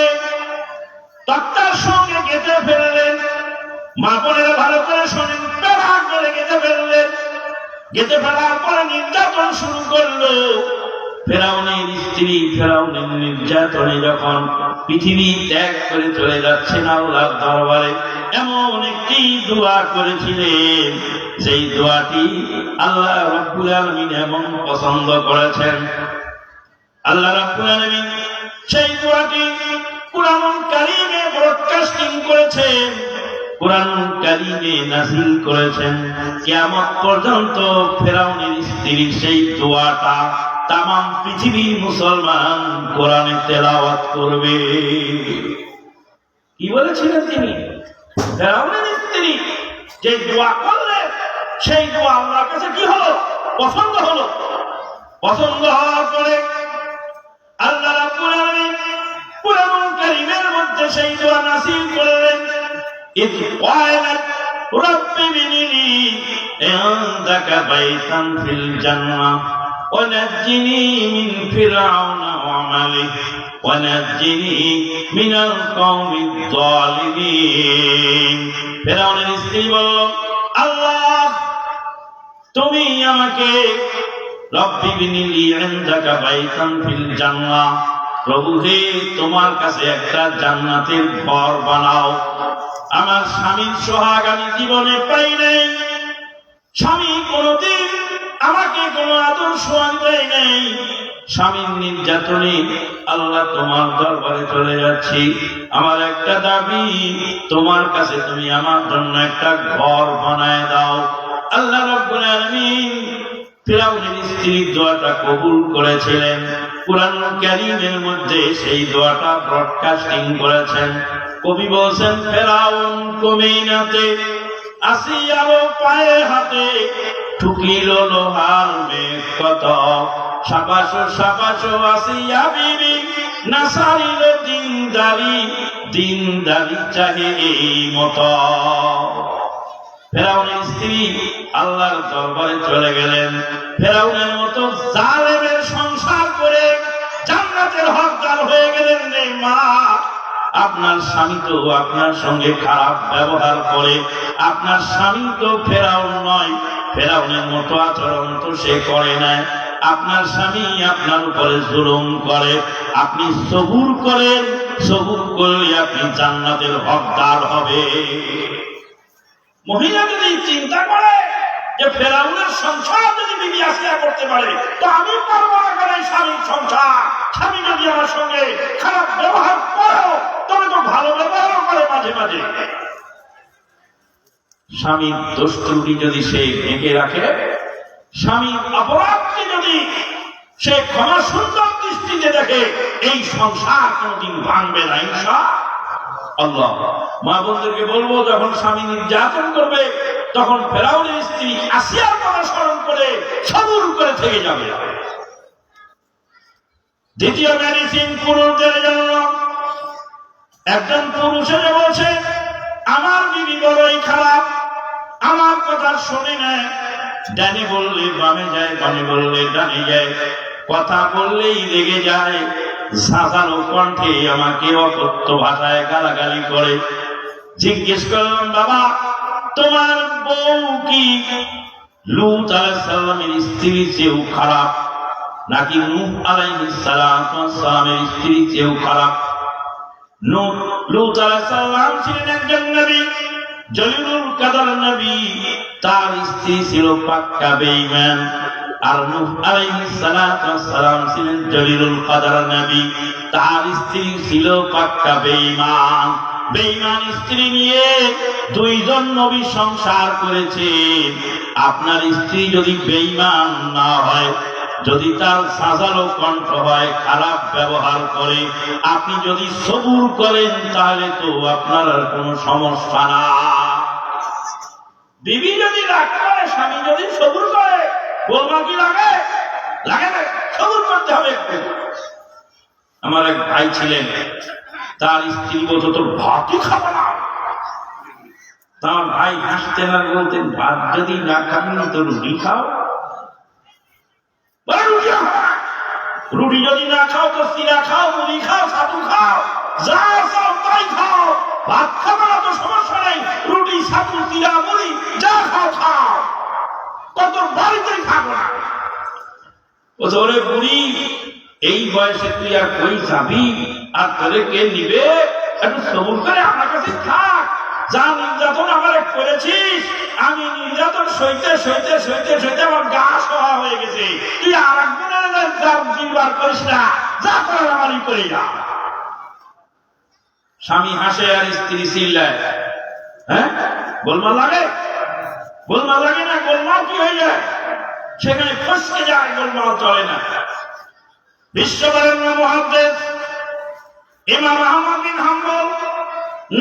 Speaker 1: তক্তার সঙ্গে গেঁথে ফেললেন। মা বোনেরা ভালো করে শোনেন, পেরা করে গেঁথে ফেললেন। গেঁথে ফেলার পরে নির্যাতন শুরু করলো। ফেরাউনের স্ত্রী ফেরাউনের নির্যাতনে যখন পৃথিবী ত্যাগ করে চলে যাচ্ছেন আল্লাহর দরবারে, এমন একটি দোয়া করেছিলেন, যেই দোয়াটি আল্লাহ রাব্বুল আলামিন এমন পছন্দ করেছেন। আল্লাহ রাব্বুল আলামিন সেই দোয়াটি কুরআনুল কারীমে ব্রডকাস্টিং করেছেন, কুরআনুল কারীমে নাযিল করেছেন। কিয়ামত পর্যন্ত ফেরাউনের স্ত্রীর সেই দোয়াটা তামাম পৃথিবীর মুসলমান কোরআনে তেলাওয়াত করবে। কি বলেছিলেন তিনি? ফেরাউনের স্ত্রী যে দোয়া করলে সেই দোয়া আল্লাহর কাছে কি হলো? পছন্দ হলো। পছন্দ হওয়ার পরে আল্লাহ রাব্বুল আলামিন কুরআনুল কারীমের মধ্যে সেই দোয়া নাযিল করলেন, ইয ক্বালাত রাব্বি বিনিলি ইনদাকা বাইতান ফিল জান্নাহ ওয়া নাজ্জিনি মিন ফিরআউনা ওয়া আমালিহি ওয়া নাজ্জিনি মিনাল কওমিয যালিমিন। ফিরআউনের স্ত্রী বলল, আল্লাহ তুমি আমাকে রব্বি বিনিলি ইনদাকা বাইতান ফিল জান্নাহ, প্রভু হে তোমার কাছে একটা জান্নাতের ঘর বানাও। আমার স্বামীর সোহাগ আমি জীবনে পাই নাই, স্বামী কোনদিন আমাকে কোনো আদর সোহাগ দেয় নাই, স্বামীর নির্যাতনে আল্লাহ তোমার দরবারে চলে যাচ্ছি, আমার একটা দাবি তোমার কাছে তুমি আমার জন্য একটা ঘর বানায় দাও। আল্লাহ রাব্বুল আলামিন ফিরআউনের স্ত্রীর দোয়াটা কবুল করেছিলেন। কুরআনুল কারীমের মধ্যে সেই দোয়াটা ব্রডকাস্টিং করেছেন। কবি বলছেন, ফিরআউন কমিনাতে আসিয়ার পায়ে হাতে ঠুকিল লোহার মেঘ কত, সাবাসো সাবাসো আসিয়া বিবি না সারিল দিনদারি, দিনদারি চাহে এই মতো। ফেরাউনের স্ত্রী আল্লাহর দরবারে চলে গেলেন। ফেরাউনের মতো জালেমের সংসার করে জান্নাতের হকদার হয়ে গেলেন রে মা। আপনার স্বামী তো আপনার সঙ্গে খারাপ ব্যবহার করে, আপনার স্বামী তো ফেরাউন নয়, ফেরাউনের মতো আচরণ তো সে করে না। আপনার স্বামী আপনার উপরে জুলুম করে, আপনি সবুর করেন, সবুর করলে আপনি জান্নাতের হকদার হবে। মহিলা যদি চিন্তা করে যে ফেরাউনের সংসার যদি বিবি আসিয়া করতে পারে, তো আমি পারবো না কেন স্বামীর সংসার? স্বামী যদি আমার সঙ্গে খারাপ ব্যবহার করো, তবে তো ভালো ব্যবহার করে মাঝে মাঝে। স্বামীর দোষ ত্রুটি যদি সে ঢেকে রাখে, স্বামীর অপরাধকে যদি সে ক্ষমা সুন্দর দৃষ্টিতে দেখে, এই সংসার কোনদিন ভাঙবে না ইনশাআল্লাহ। মা বোনদেরকে বলবো, যখন স্বামী নির্যাতন করবে তখন ফেরাউনের স্ত্রী আসিয়ার কথা স্মরণ করে সবুর করে থেকে যাবে। দ্বিতীয় মেডিসিন পুরুষদের জন্য। একজন পুরুষ এসে বলছে, আমার বিবি বড়ই খারাপ, আমার কথা শোনে না, ডানে বললে বামে যায়, বামে বললে ডানে যায়, কথা বললেই রেগে যায়, ঝাঁঝালো কণ্ঠে আমাকে অকথ্য ভাষায় গালাগালি করে। জিজ্ঞেস করলাম, বাবা তোমার বউ কি লূত আলাইহিস সালামের স্ত্রীর চেয়েও খারাপ, নাকি নূহ আলাইহিস সালামের স্ত্রীর চেয়েও খারাপ? লূত আলাইহিস সালাম ছিলেন একজন নবী, জলিলুল কদর নবী, তার স্ত্রী ছিল পাক্কা বেঈমান। আর নূহ আলাইহিস সালাম ছিলেন জলিলুল কদর নবী, তার স্ত্রী ছিল পাক্কা বেঈমান। বেঈমান স্ত্রী নিয়ে দুইজন নবী সংসার করেছে। আপনার স্ত্রী যদি বেঈমান না হয়, যদি তার সাজালো কণ্ঠ হয়, খারাপ ব্যবহার করে, আপনি যদি সবুর করেন, তাহলে তো আপনার আর কোনো সমস্যা না। বিবি যদি রাগ করে, স্বামী যদি সবুর করে, বলবা কি লাগে? লাগে না, সবুর করতে হবে একটু। আমার এক ভাই ছিলেন, তার স্ত্রী বলতো তোর ভাতই খাবো না। তার ভাই হাসতে না, বলতেন ভাত যদি না খাবি তো রুটি খাও। রুটি যদি না খাও তো চিরা খাও, মুড়ি খাও, ছাতু খাও, যা চাও তাই খাও। ভাত খাবো না তো সমস্যা নেই, রুটি, ছাতু, চিরা, মুড়ি যা খাও খাও, কত বাড়িতেই খাবো না। ওরে বুড়ি, এই বয়সে তুই আর কই যাবি, আর তোরে কে নিবে? একটু সবুর করে আমার কাছে থাক। যা নির্যাতন আমার করেছিস, আমি নির্যাতন সইতে সইতে সইতে সইতে আমার গা সহা হয়ে গেছে। তুই আর একজনের জিম্বার করিস না, যা করার আমারই করি না। স্বামী হাসে আর স্ত্রী চিল্লায়। হ্যাঁ, গোলমাল লাগে? গোলমাল লাগে না? গোলমাল কি হয়ে যায়? সেখানে ফসকে যায়, গোলমাল চলে না। বিশ্ববরেণ্য মুহাদ্দিস ইমাম আহমদ বিন হাম্বল,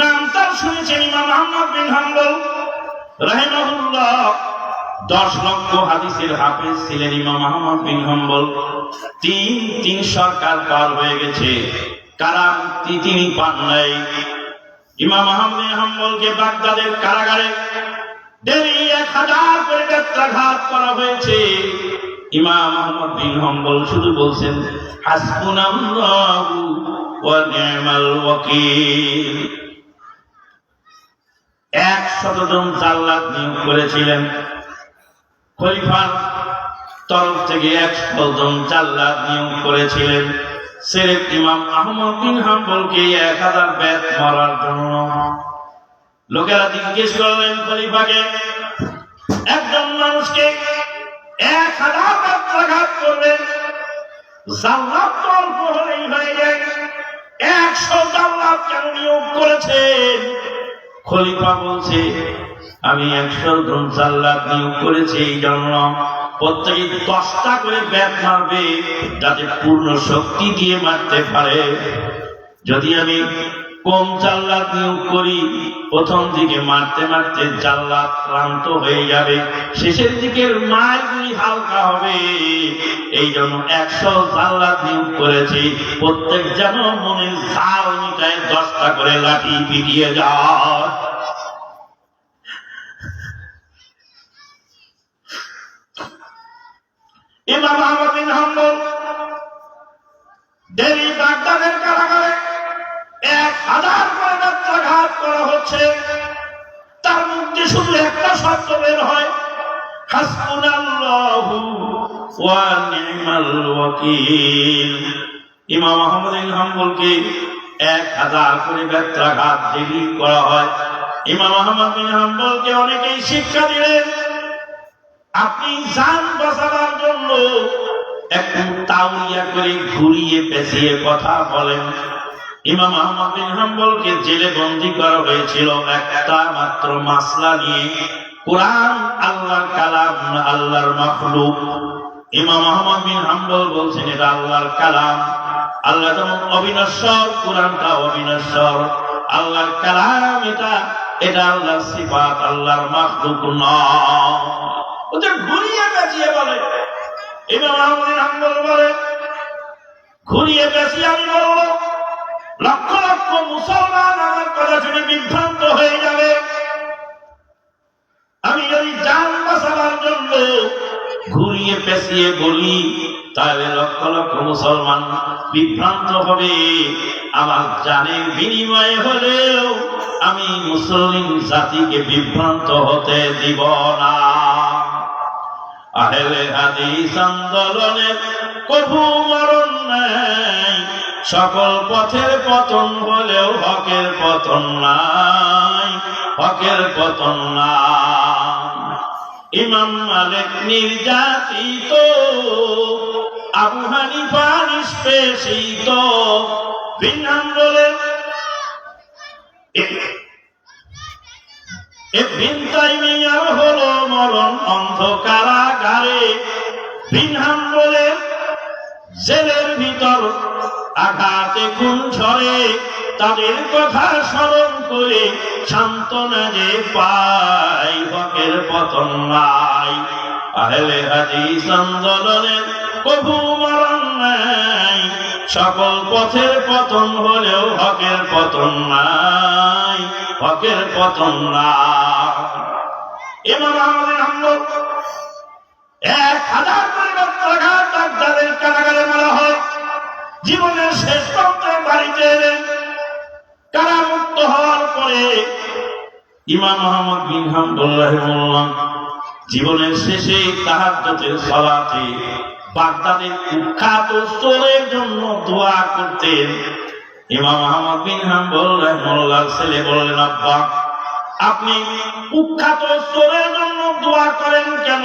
Speaker 1: নাম তার শুনেছেন, ইমাম আহমদ বিন হাম্বল রাহিমাহুল্লাহ 10 লক্ষ হাদিসের হাফেজ ছিলেন ইমাম আহমদ বিন হাম্বল। তিন সরকার পার হয়ে গেছে, কারাম তিনি পান নাই। ইমাম আহমদ বিন হাম্বলকে বাগদাদের কারাগারে ডেলি 1000 করে বেত্রাঘাত করা হয়েছে। ইমাম আহমদ বিন হাম্বল শুধু বলছেন হাসবুনাল্লাহু ওয়া নি'মাল ওয়াকিল। 100 জন জাল্লাদ নিয়োগ করেছিলেন, খলিফার তরফ থেকে 100 জন জাল্লাদ নিয়োগ করেছিলেন সিলেট ইমাম আহমদ বিন হাম্বলকে 1000 বেত মারার জন্য। লোকেরা জিজ্ঞেস করলেন খলিফাকে, একজন মানুষকে 1000 বেত্রাঘাত করবেন, জাল্লাদ তো অল্প হলেই হয়ে যায়, 100 জাল্লাদ কেন নিয়োগ করেছেন? খলিফা বলছে, আমি 100 জন জাল্লাদ নিয়োগ করেছি এই জন্য প্রত্যেকে 10টা করে বেত মারবে, যাতে পূর্ণ শক্তি দিয়ে মারতে পারে। যদি আমি কম জাল্লাদ নিয়োগ করি, প্রথম দিকে মারতে মারতে জাল্লাদ ক্লান্ত হয়ে যাবে, শেষের দিকের মারগুলি হালকা হবে। এই জন্য 100 জাল্লাদ নিয়োগ করেছি, প্রত্যেক যেন মনের ঝাল মিটায় 10টা করে লাঠি পিটিয়ে যায়। ইমাম আহমদ বিন হাম্বল দিল্লি বাগদাদের কারাগারে 1000 করে বেত্রাঘাত করা হচ্ছে, তার মুখে শুধু একটা শব্দ বের হয়, হাসবুনাল্লাহু ওয়া নি'মাল ওয়াকিল। ইমাম আহমদ বিন হাম্বলকে 1000 করে বেত্রাঘাত দিল্লি করা হয়। ইমাম আহমদ বিন হাম্বলকে অনেকেই শিক্ষা দিলেন, আপনি জান বাঁচাবার জন্য একটু তাওলিয়া করে ঘুরিয়ে পেঁচিয়ে কথা বলেন। ইমাম আহমদ বিন হাম্বলকে জেলে বন্দী করা হয়েছিল একটা মাত্র মাসলা নিয়ে, কোরআন আল্লাহর কালাম না আল্লাহর মাখলুক। ইমাম আহমদ বিন হাম্বল বলছেন এটা আল্লাহর কালাম, আল্লাহ যেমন অবিনশ্বর, কোরআনটা অবিনশ্বর। আল্লাহর কালাম এটা আল্লাহর সিফাত, আল্লাহর মাখলুক নয়। ওটা ঘুরিয়ে পেঁচিয়ে বলে। ইমাম আহমদ বিন হাম্বল বলে, ঘুরিয়ে পেঁচিয়ে আমি বলবো, লক্ষ লক্ষ মুসলমান আমার কথা শুনে বিভ্রান্ত হয়ে যাবে। আমি যদি জান বাঁচাবার জন্য ঘুরিয়ে পেঁচিয়ে বলি, তাহলে লক্ষ লক্ষ মুসলমান বিভ্রান্ত হবে। আমার জানের বিনিময়ে হলেও আমি মুসলিম জাতিকে বিভ্রান্ত হতে দিব না। আহলে হাদিস আন্দোলনের কবু মরণ নাই, সকল পথের পতন হলেও হকের পতন নাই, হকের পতন নাই। ইমাম মালিক নির্যাতিত, আবু হানিফা নিষ্পেষিত, বিন হাম্বলের ইবনে তাইমিয়ার হলো মরণ অন্ধকারাগারে, বিন হাম্বলের জেলের ভিতর আঘাতে খুন ঝরে। তাদের কথা স্মরণ করে সান্ত্বনা যে পাই, হকের পতন নাই। আহলে হাদিস আন্দোলনের কবু মরণ নাই, সকল পথের পতন হলেও হকের পতন নাই, হকের পতন নাই। ইমাম আহমদ বিন হাম্বল 1000 করে বেত্রাঘাত বাগদাদের কারাগারে মারা হয়। জীবনের শেষ প্রান্তে বাড়িতে এলেন। কারামুক্ত হওয়ার পরে ইমাম আহমদ বিন হাম্বল রাহিমাহুল্লাহ জীবনের শেষে তাহাজ্জুদের সালাতে বাগদাদের কুখ্যাত চোরের জন্য দোয়া করতেন। ইমাম আহমদ বিন হাম্বল রাহিমাহুল্লাহর ছেলে বললেন, আব্বা আপনি কুখ্যাত চোরের জন্য দোয়া করেন কেন?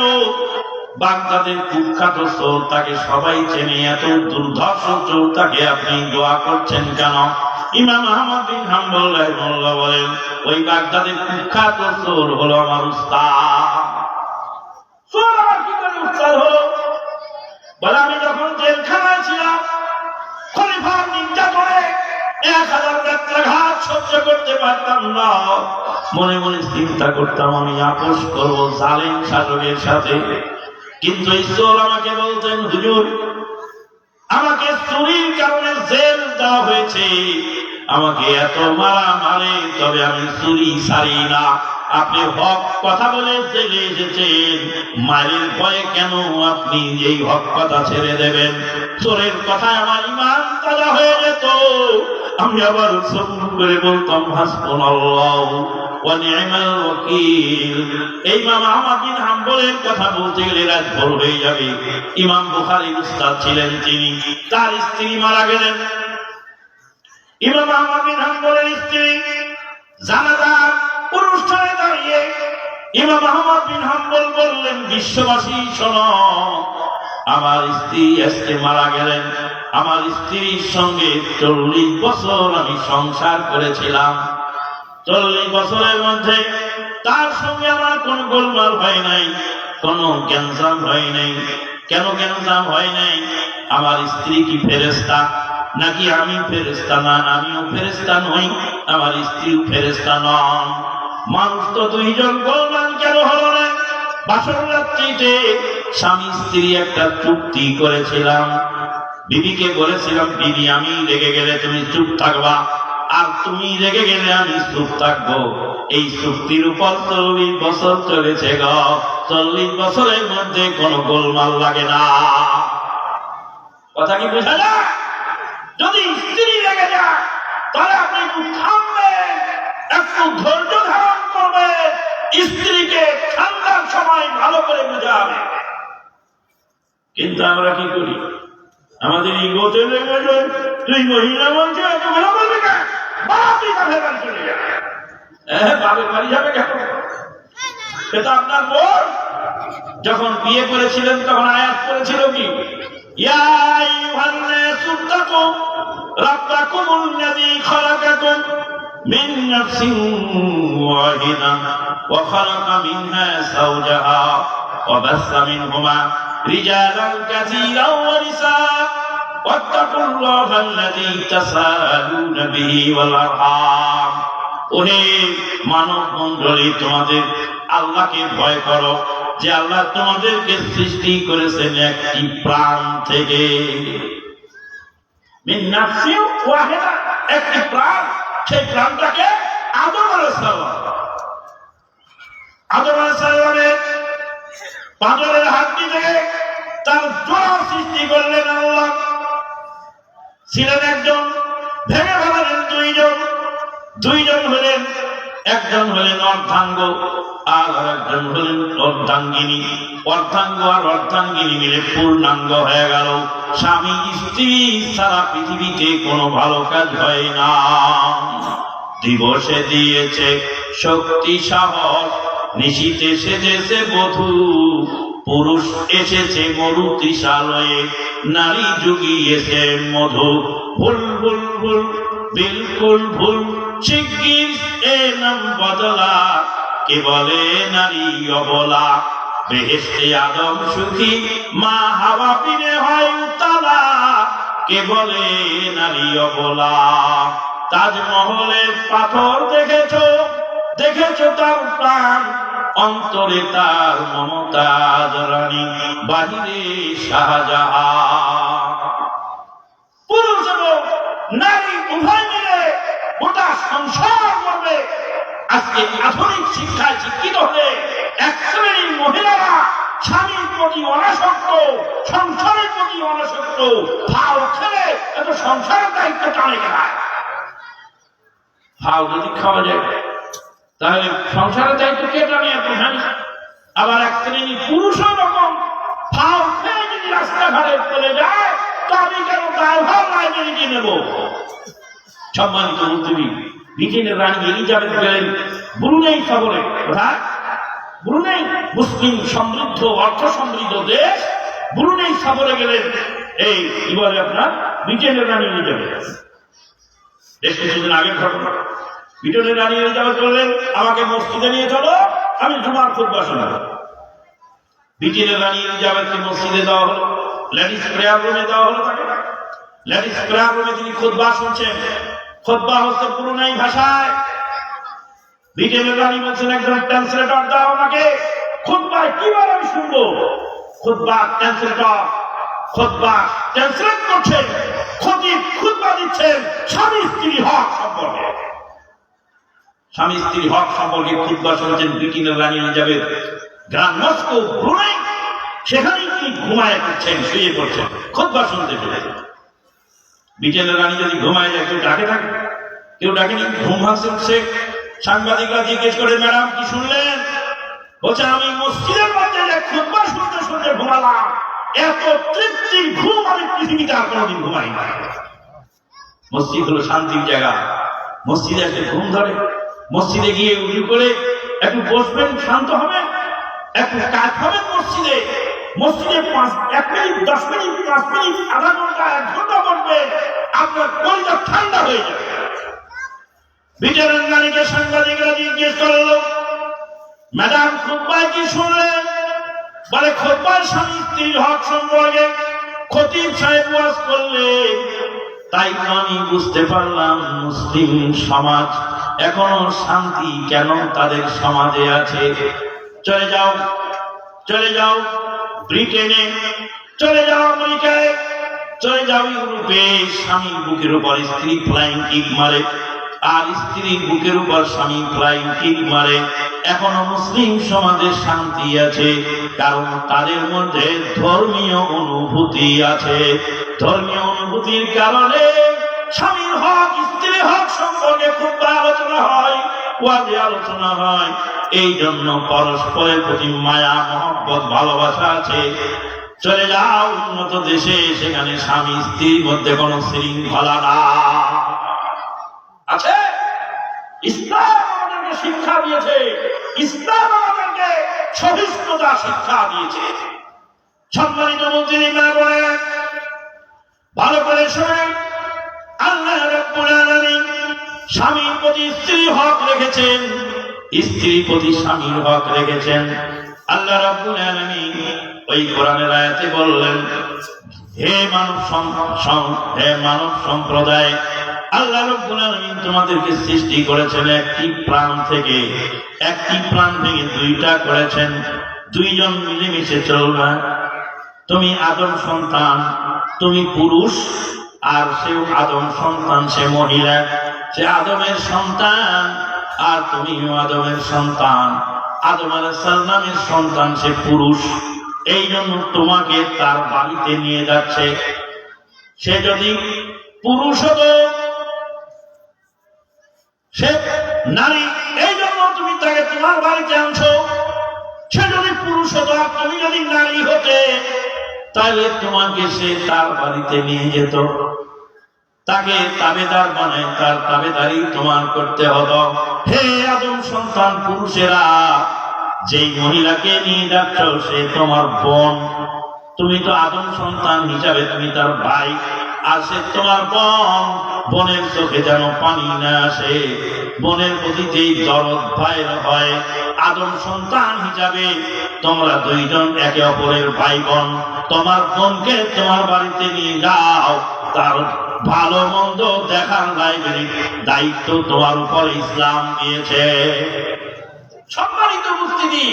Speaker 1: বাগদাদের কুখ্যাত চোর, তাকে সবাই চেনে, এত দুর্ধর্ষ চোর, তাকে আপনি দোয়া করছেন কেন? ইমাম আহমদ বিন হাম্বল রাহিমাহুল্লাহ বলেন, ওই বাগদাদের কুখ্যাত চোর হলো আমার উস্তাদ। চোর আমার কি করে উস্তাদ হলো? বলে, আমি যখন জেলখানায় ছিলাম, খলিফার নির্যাতনে 1000 বেত্রাঘাত সহ্য করতে পারতাম না। মনে মনে চিন্তা করতাম আমি আপোষ করবো জালেম শাসকের সাথে। কিন্তু এই চোর আমাকে বলতেন, হুজুর আমাকে চুরির কারণে জেল দেওয়া হয়েছে, আমাকে এত মারা মারে তবে আমি চুরি ছাড়ি না। আপনি হক কথা বলে জেলে এসেছেন, মারের ভয়ে কেন আপনি এই হক কথা ছেড়ে দেবেন? চোরের কথায় আমার ঈমান তাজা হয়ে যেত। আমি আবার সবুর করে বলতাম হাসবুনাল্লাহু ওয়া নি'মাল ওয়াকিল। এই ইমাম আহমদ বিন হাম্বলের কথা বলতে গেলে রাত ভোর হয়ে যাবে। ইমাম বুখারীর উস্তাদ ছিলেন তিনি, তার স্ত্রী মারা গেলেন। ইমাম আহমদ বিন হাম্বলের স্ত্রী জানাজার অনুষ্ঠানে দাঁড়িয়ে ইমাম আহমদ বিন হাম্বল বললেন, বিশ্ববাসী শোনো, আমার স্ত্রী আজকে মারা গেলেন। আমার স্ত্রীর সঙ্গে 40 বছর আমি সংসার করেছিলাম। 40 বছরের মধ্যে তার সঙ্গে আমার কোনো গোলমাল হয় নাই, কোনো গ্যাঞ্জাম হয় নাই। কেন গ্যাঞ্জাম হয় নাই? আমার স্ত্রী কি ফেরেশতা নাকি আমি ফেরেশতা? না, আমিও ফেরেশতা নই, আমার স্ত্রীও ফেরেশতা নন। মানুষ তো দুইজন, গোলমাল কেন হলো না? বাসর রাত্রিতে স্বামী স্ত্রী একটা চুক্তি করেছিলাম। বিবিকে বলেছিলাম, বিবি আমি রেগে গেলে তুমি চুপ থাকবা, আর তুমি রেগে গেলে আমি চুপ থাকবো। এই চুক্তির উপর 40 বছর চলেছে গো। 40 বছরের মধ্যে কোনো গোলমাল লাগে না। কথা কি বোঝা যায়? যদি স্ত্রী রেগে যায় তাহলে আপনি একটু থামবেন, একটু ধৈর্য ধারণ করবেন, স্ত্রীকে ঠান্ডার সময় ভালো করে বোঝাবে। কিন্তু আমরা কি করি? আমাদের ইগোতে লেগে যায়, তুই মহিলা বলছে এত ভালো বলবি না, বাপই বাপের বাড়ি চলে যাবে। বাপের বাড়ি যাবে কেন? সেটা আপনার বোন যখন বিয়ে করেছিলেন তখন আয়াত করেছিল কি, ইয়া আইয়ুহান নাসু তাকু রাব্বাকুমুল্লাযী খালাকাকুম মিন নাফসিন ওয়াহিদা ওয়া খালাকা মিনহা যাওজাহা ওয়া বাসসা মিনহুমা রিজালান কাসীরান ওয়া নিসা ওয়াত্তাকুল্লাহাল্লাযী তাসাআলুনা বিহি ওয়াল আরহাম। ওহে মানব মণ্ডলী, তোমাদের আল্লাহকে ভয় করো, যে আল্লাহ তোমাদেরকে সৃষ্টি করেছেন একটি প্রাণ থেকে। মিন নাফসিন ওয়াহিদা, একটি প্রাণ, সেই প্রাণটাকে আদম আলাইহিস সালাম। আদম আলাইহিস সালামের পাঁজরের হাড্ডি থেকে তার জোড়া সৃষ্টি করলেন আল্লাহ। ছিলেন একজন, ভেঙে ফেলালেন দুইজন হলেন, একজন হলেন অর্ধাঙ্গ আর একজন হলেন অর্ধাঙ্গিনী। অর্ধাঙ্গ আর অর্ধাঙ্গিনী মিলে পূর্ণাঙ্গ হয়ে গেল। স্বামী স্ত্রী সারা পৃথিবীতে কোনো ভালো কাজ হয় না। দিবসে দিয়েছে শক্তি সাহস, নিশীতে সেজেছে বধূ, পুরুষ এসেছে মরু তৃষালয়ে, নারী জুগিয়েছে মধু। ভুল ভুল ভুল, বিলকুল ভুল, শিগগির এ নাম বদলা, কে বলে নারী অবলা। বেহেশতে আদম সুখী, মা হাওয়া পিনে হয় উতলা, কে বলে নারী অবলা। তাজমহলের পাথর দেখেছো তার প্রাণ, অন্তরে তার মমতাজ রানী, বাহিরে শাহজাহান। পুরুষ এবং নারী উভয় মিলে গোটা সংসার করবে। আজকে আধুনিক শিক্ষায় শিক্ষিত হলে এক শ্রেণীর মহিলারা স্বামীর প্রতি অনাসক্ত, সংসারের প্রতি অনাসক্ত, ফাও খেলে এত সংসারের দায়িত্ব টানে গেলায়। ফাও যদি খাওয়া যায় তাহলে সংসারের দায়িত্ব কে টানে এত জানি। আবার এক শ্রেণীর পুরুষও রকম ফাও খেয়ে যদি রাস্তাঘাটে চলে যায়, তো আমি কেন ড্রাইভার লাইব্রেরিতে নেব? সম্মানিত মুসলিম, ব্রিটেনের রানী এলিজাবেথ গেলেন ব্রুনেই শহরে। কোথায়? ব্রুনেই, মুসলিম সমৃদ্ধ অর্থ সমৃদ্ধ দেশ। ব্রুনেই শহরে গেলেন এই কি বলে আপনার ব্রিটেনের রানী এলিজাবেথ। বেশ কিছুদিন আগের ঘটনা। ব্রিটেনের রানী এলিজাবেথ বললেন, আমাকে মসজিদে নিয়ে চলো, আমি জুমার খুতবা শোনাবো। ব্রিটেনের রানী এলিজাবেথকে মসজিদে দেওয়া হলো, লেডিস প্রেয়ার রুমে দেওয়া হলো তাকে। লেডিস প্রেয়ার রুমে তিনি খুতবা শুনছেন। খুতবা হচ্ছে ব্রুনাই ভাষায়। ব্রিটেনের রানী বলছেন একজন ট্রান্সলেটর দাও আমাকে, খুতবায় কিভাবে আমি শুনবো? খুতবা ট্রান্সলেটর খুতবা ট্রান্সলেট করছেন, খতিব খুতবা দিচ্ছেন স্বামী স্ত্রী হক সম্পর্কে। স্বামী স্ত্রী হক সম্পর্কে খুতবা শুনছেন ব্রিটেনের রানী এলিজাবেথ, গ্রান্ড মস্কো ব্রুনেই, সেখানেই তিনি ঘুমায় করছেন, শুয়ে পড়ছেন, খুতবা শুনতে পেরে। ব্রিটেনের রানী যদি ঘুমায় যায়, কেউ ডাকে থাকে? কেউ ডাকেনি। ঘুম ভাঙছে উঠছে, সাংবাদিকরা জিজ্ঞেস করে, ম্যাডাম কি শুনলেন? বলছে আমি মসজিদের মধ্যে যে খুতবা শুনতে শুনতে ঘুমালাম, এত তৃপ্তির ঘুম আমি পৃথিবীতে আর কোনোদিন ঘুমাই না। মসজিদ হলো শান্তির জায়গা, মসজিদে একটা ঘুম ধরে। মসজিদে গিয়ে উজু করে একটু বসবেন, শান্ত হবে, একটু কাজ হবে মসজিদে। মসজিদে 1 মিনিট 10 মিনিট 5 মিনিট আধা ঘন্টা 1 ঘন্টা বসবে, আপনার কলিজা ঠান্ডা হয়ে যাবে। ব্রিটেনের নারীকে সাংবাদিকরা জিজ্ঞেস করল, ম্যাডাম খুতবায় কি শুনলেন? বলে খুতবায় স্বামী স্ত্রীর হক সম্পর্কে খতিব সাহেব ওয়াজ করলেন, তাই তো আমি বুঝতে পারলাম মুসলিম সমাজ এখনো শান্তি কেন তাদের সমাজে আছে। চলে যাও, চলে যাও ব্রিটেনে, চলে যাও আমেরিকায়, চলে যাও ইউরোপে, স্বামীর বুকের উপর স্ত্রী ফ্লাইং কিক মারে, আর স্ত্রীর বুকের উপর স্বামী ফ্লাইং কিক মারে। এখনো মুসলিম সমাজে শান্তি আছে, কারণ তাদের মধ্যে ধর্মীয় অনুভূতি আছে। ধর্মীয় অনুভূতির কারণে স্বামীর হক স্ত্রীর হক সম্পর্কে খুব আলোচনা হয়, ওয়াজে আলোচনা হয়। এই জন্য পরস্পরের প্রতি মায়া মহব্বত ভালোবাসা আছে। চলে যাও উন্নত দেশে, সেখানে স্বামী স্ত্রীর মধ্যে কোন শৃঙ্খলা না আছে। ইসলাম আমাদেরকে শিক্ষা দিয়েছে, ইসলাম আমাদেরকে সহিষ্ণুতা শিক্ষা দিয়েছে। সম্মানিত মুসলিম ভাই, ভালো করে শুনেন, আল্লাহ রাব্বুল আলামিন স্বামীর প্রতি স্ত্রীর হক রেখেছেন, স্ত্রীর প্রতি স্বামীর হক রেখেছেন। আল্লাহ রাব্বুল আলামিন ওই কোরআনের আয়াতে বললেন, হে মানব সম্প্রদায়, আল্লাহ রাব্বুল আলামিন তোমাদেরকে সৃষ্টি করেছেন একটি প্রাণ থেকে, একটি প্রাণ থেকে দুইটা করেছেন। দুইজন মিলেমিশে চলবে। তুমি আদম সন্তান, তুমি পুরুষ, আর সেও আদম সন্তান, সে মহিলা। সে আদমের সন্তান আর তুমিও আদমের সন্তান। আদম আলাইহিস সালামের সন্তান, সে পুরুষ। এই জন্য তোমাকে তার বাড়িতে নিয়ে যাচ্ছে। সে যদি পুরুষ হতো, সে নারী, এই জন্য তুমি তাকে তোমার বাড়িতে আনছো। সে যদি পুরুষ হতো আর তুমি যদি নারী হতে, তাহলে তোমাকে সে তার বাড়িতে নিয়ে যেত, তাকে তাবেদার বানায়, তার তাবেদারি তোমার করতে হতো। হে আদম সন্তান পুরুষেরা, যেই মহিলাকে নিয়ে যাচ্ছ সে তোমার বোন। তুমি তো আদম সন্তান হিসাবে তুমি তার ভাই, আর সে তোমার বোন। বোনের চোখে যেন পানি না আসে, বোনের প্রতি যেই দরদ ভাইয়ের হয়। আদম সন্তান হিসাবে তোমরা দুইজন একে অপরের ভাই বোন। তোমার বোনকে তোমার বাড়িতে নিয়ে যাও, তার ভালো মন্দ দেখার দায়িত্ব তোমার উপর ইসলাম দিয়েছে। সম্মানিত উপস্থিতি,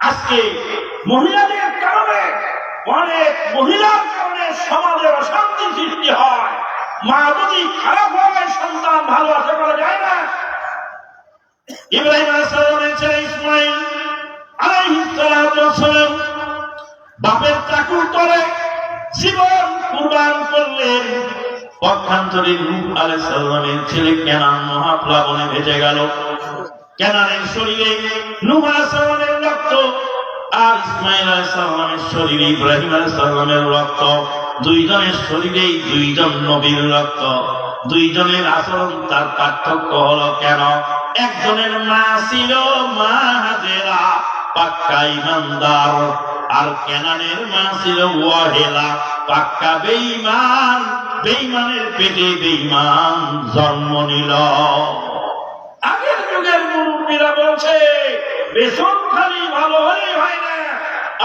Speaker 1: আজকে মহিলাদের কারণে, অনেক মহিলার কারণে সমাজের অশান্তি সৃষ্টি হয়। মা যদি খারাপ হয়, সন্তান ভালো আশা করা যায় না। ইব্রাহিম আলাইহিস সালামের ছেলে ইসমাঈল আলাইহিস সালাম বাপের চাকুর তলে জীবন কুরবান করলেন। পক্ষান্তরে নূহ আলাইহিস সালামের ছেলে কেনান মহাপ্লাবনে ভেসে গেল। কেনানের শরীরে নূহ আলাইহিস সালামের রক্ত, আর ইসমাঈল আলাইহিস সালামের শরীরে ইব্রাহিম আলাইহিস সালামের রক্ত। দুইজনের শরীরেই দুইজন নবীর রক্ত। দুইজনের আচরণ তার পার্থক্য হলো কেন? একজনের মা ছিল মা হাজেরা, পাক্কা ইমানদার, আর কেনানের মা ছিল ওয়াহেলা, পাক্কা বেঈমান। বেঈমানের পেটে বেঈমান জন্ম নিল। আগের যুগের মুরব্বীরা বলছে, বেসন খালি ভালো হলেই হয় না,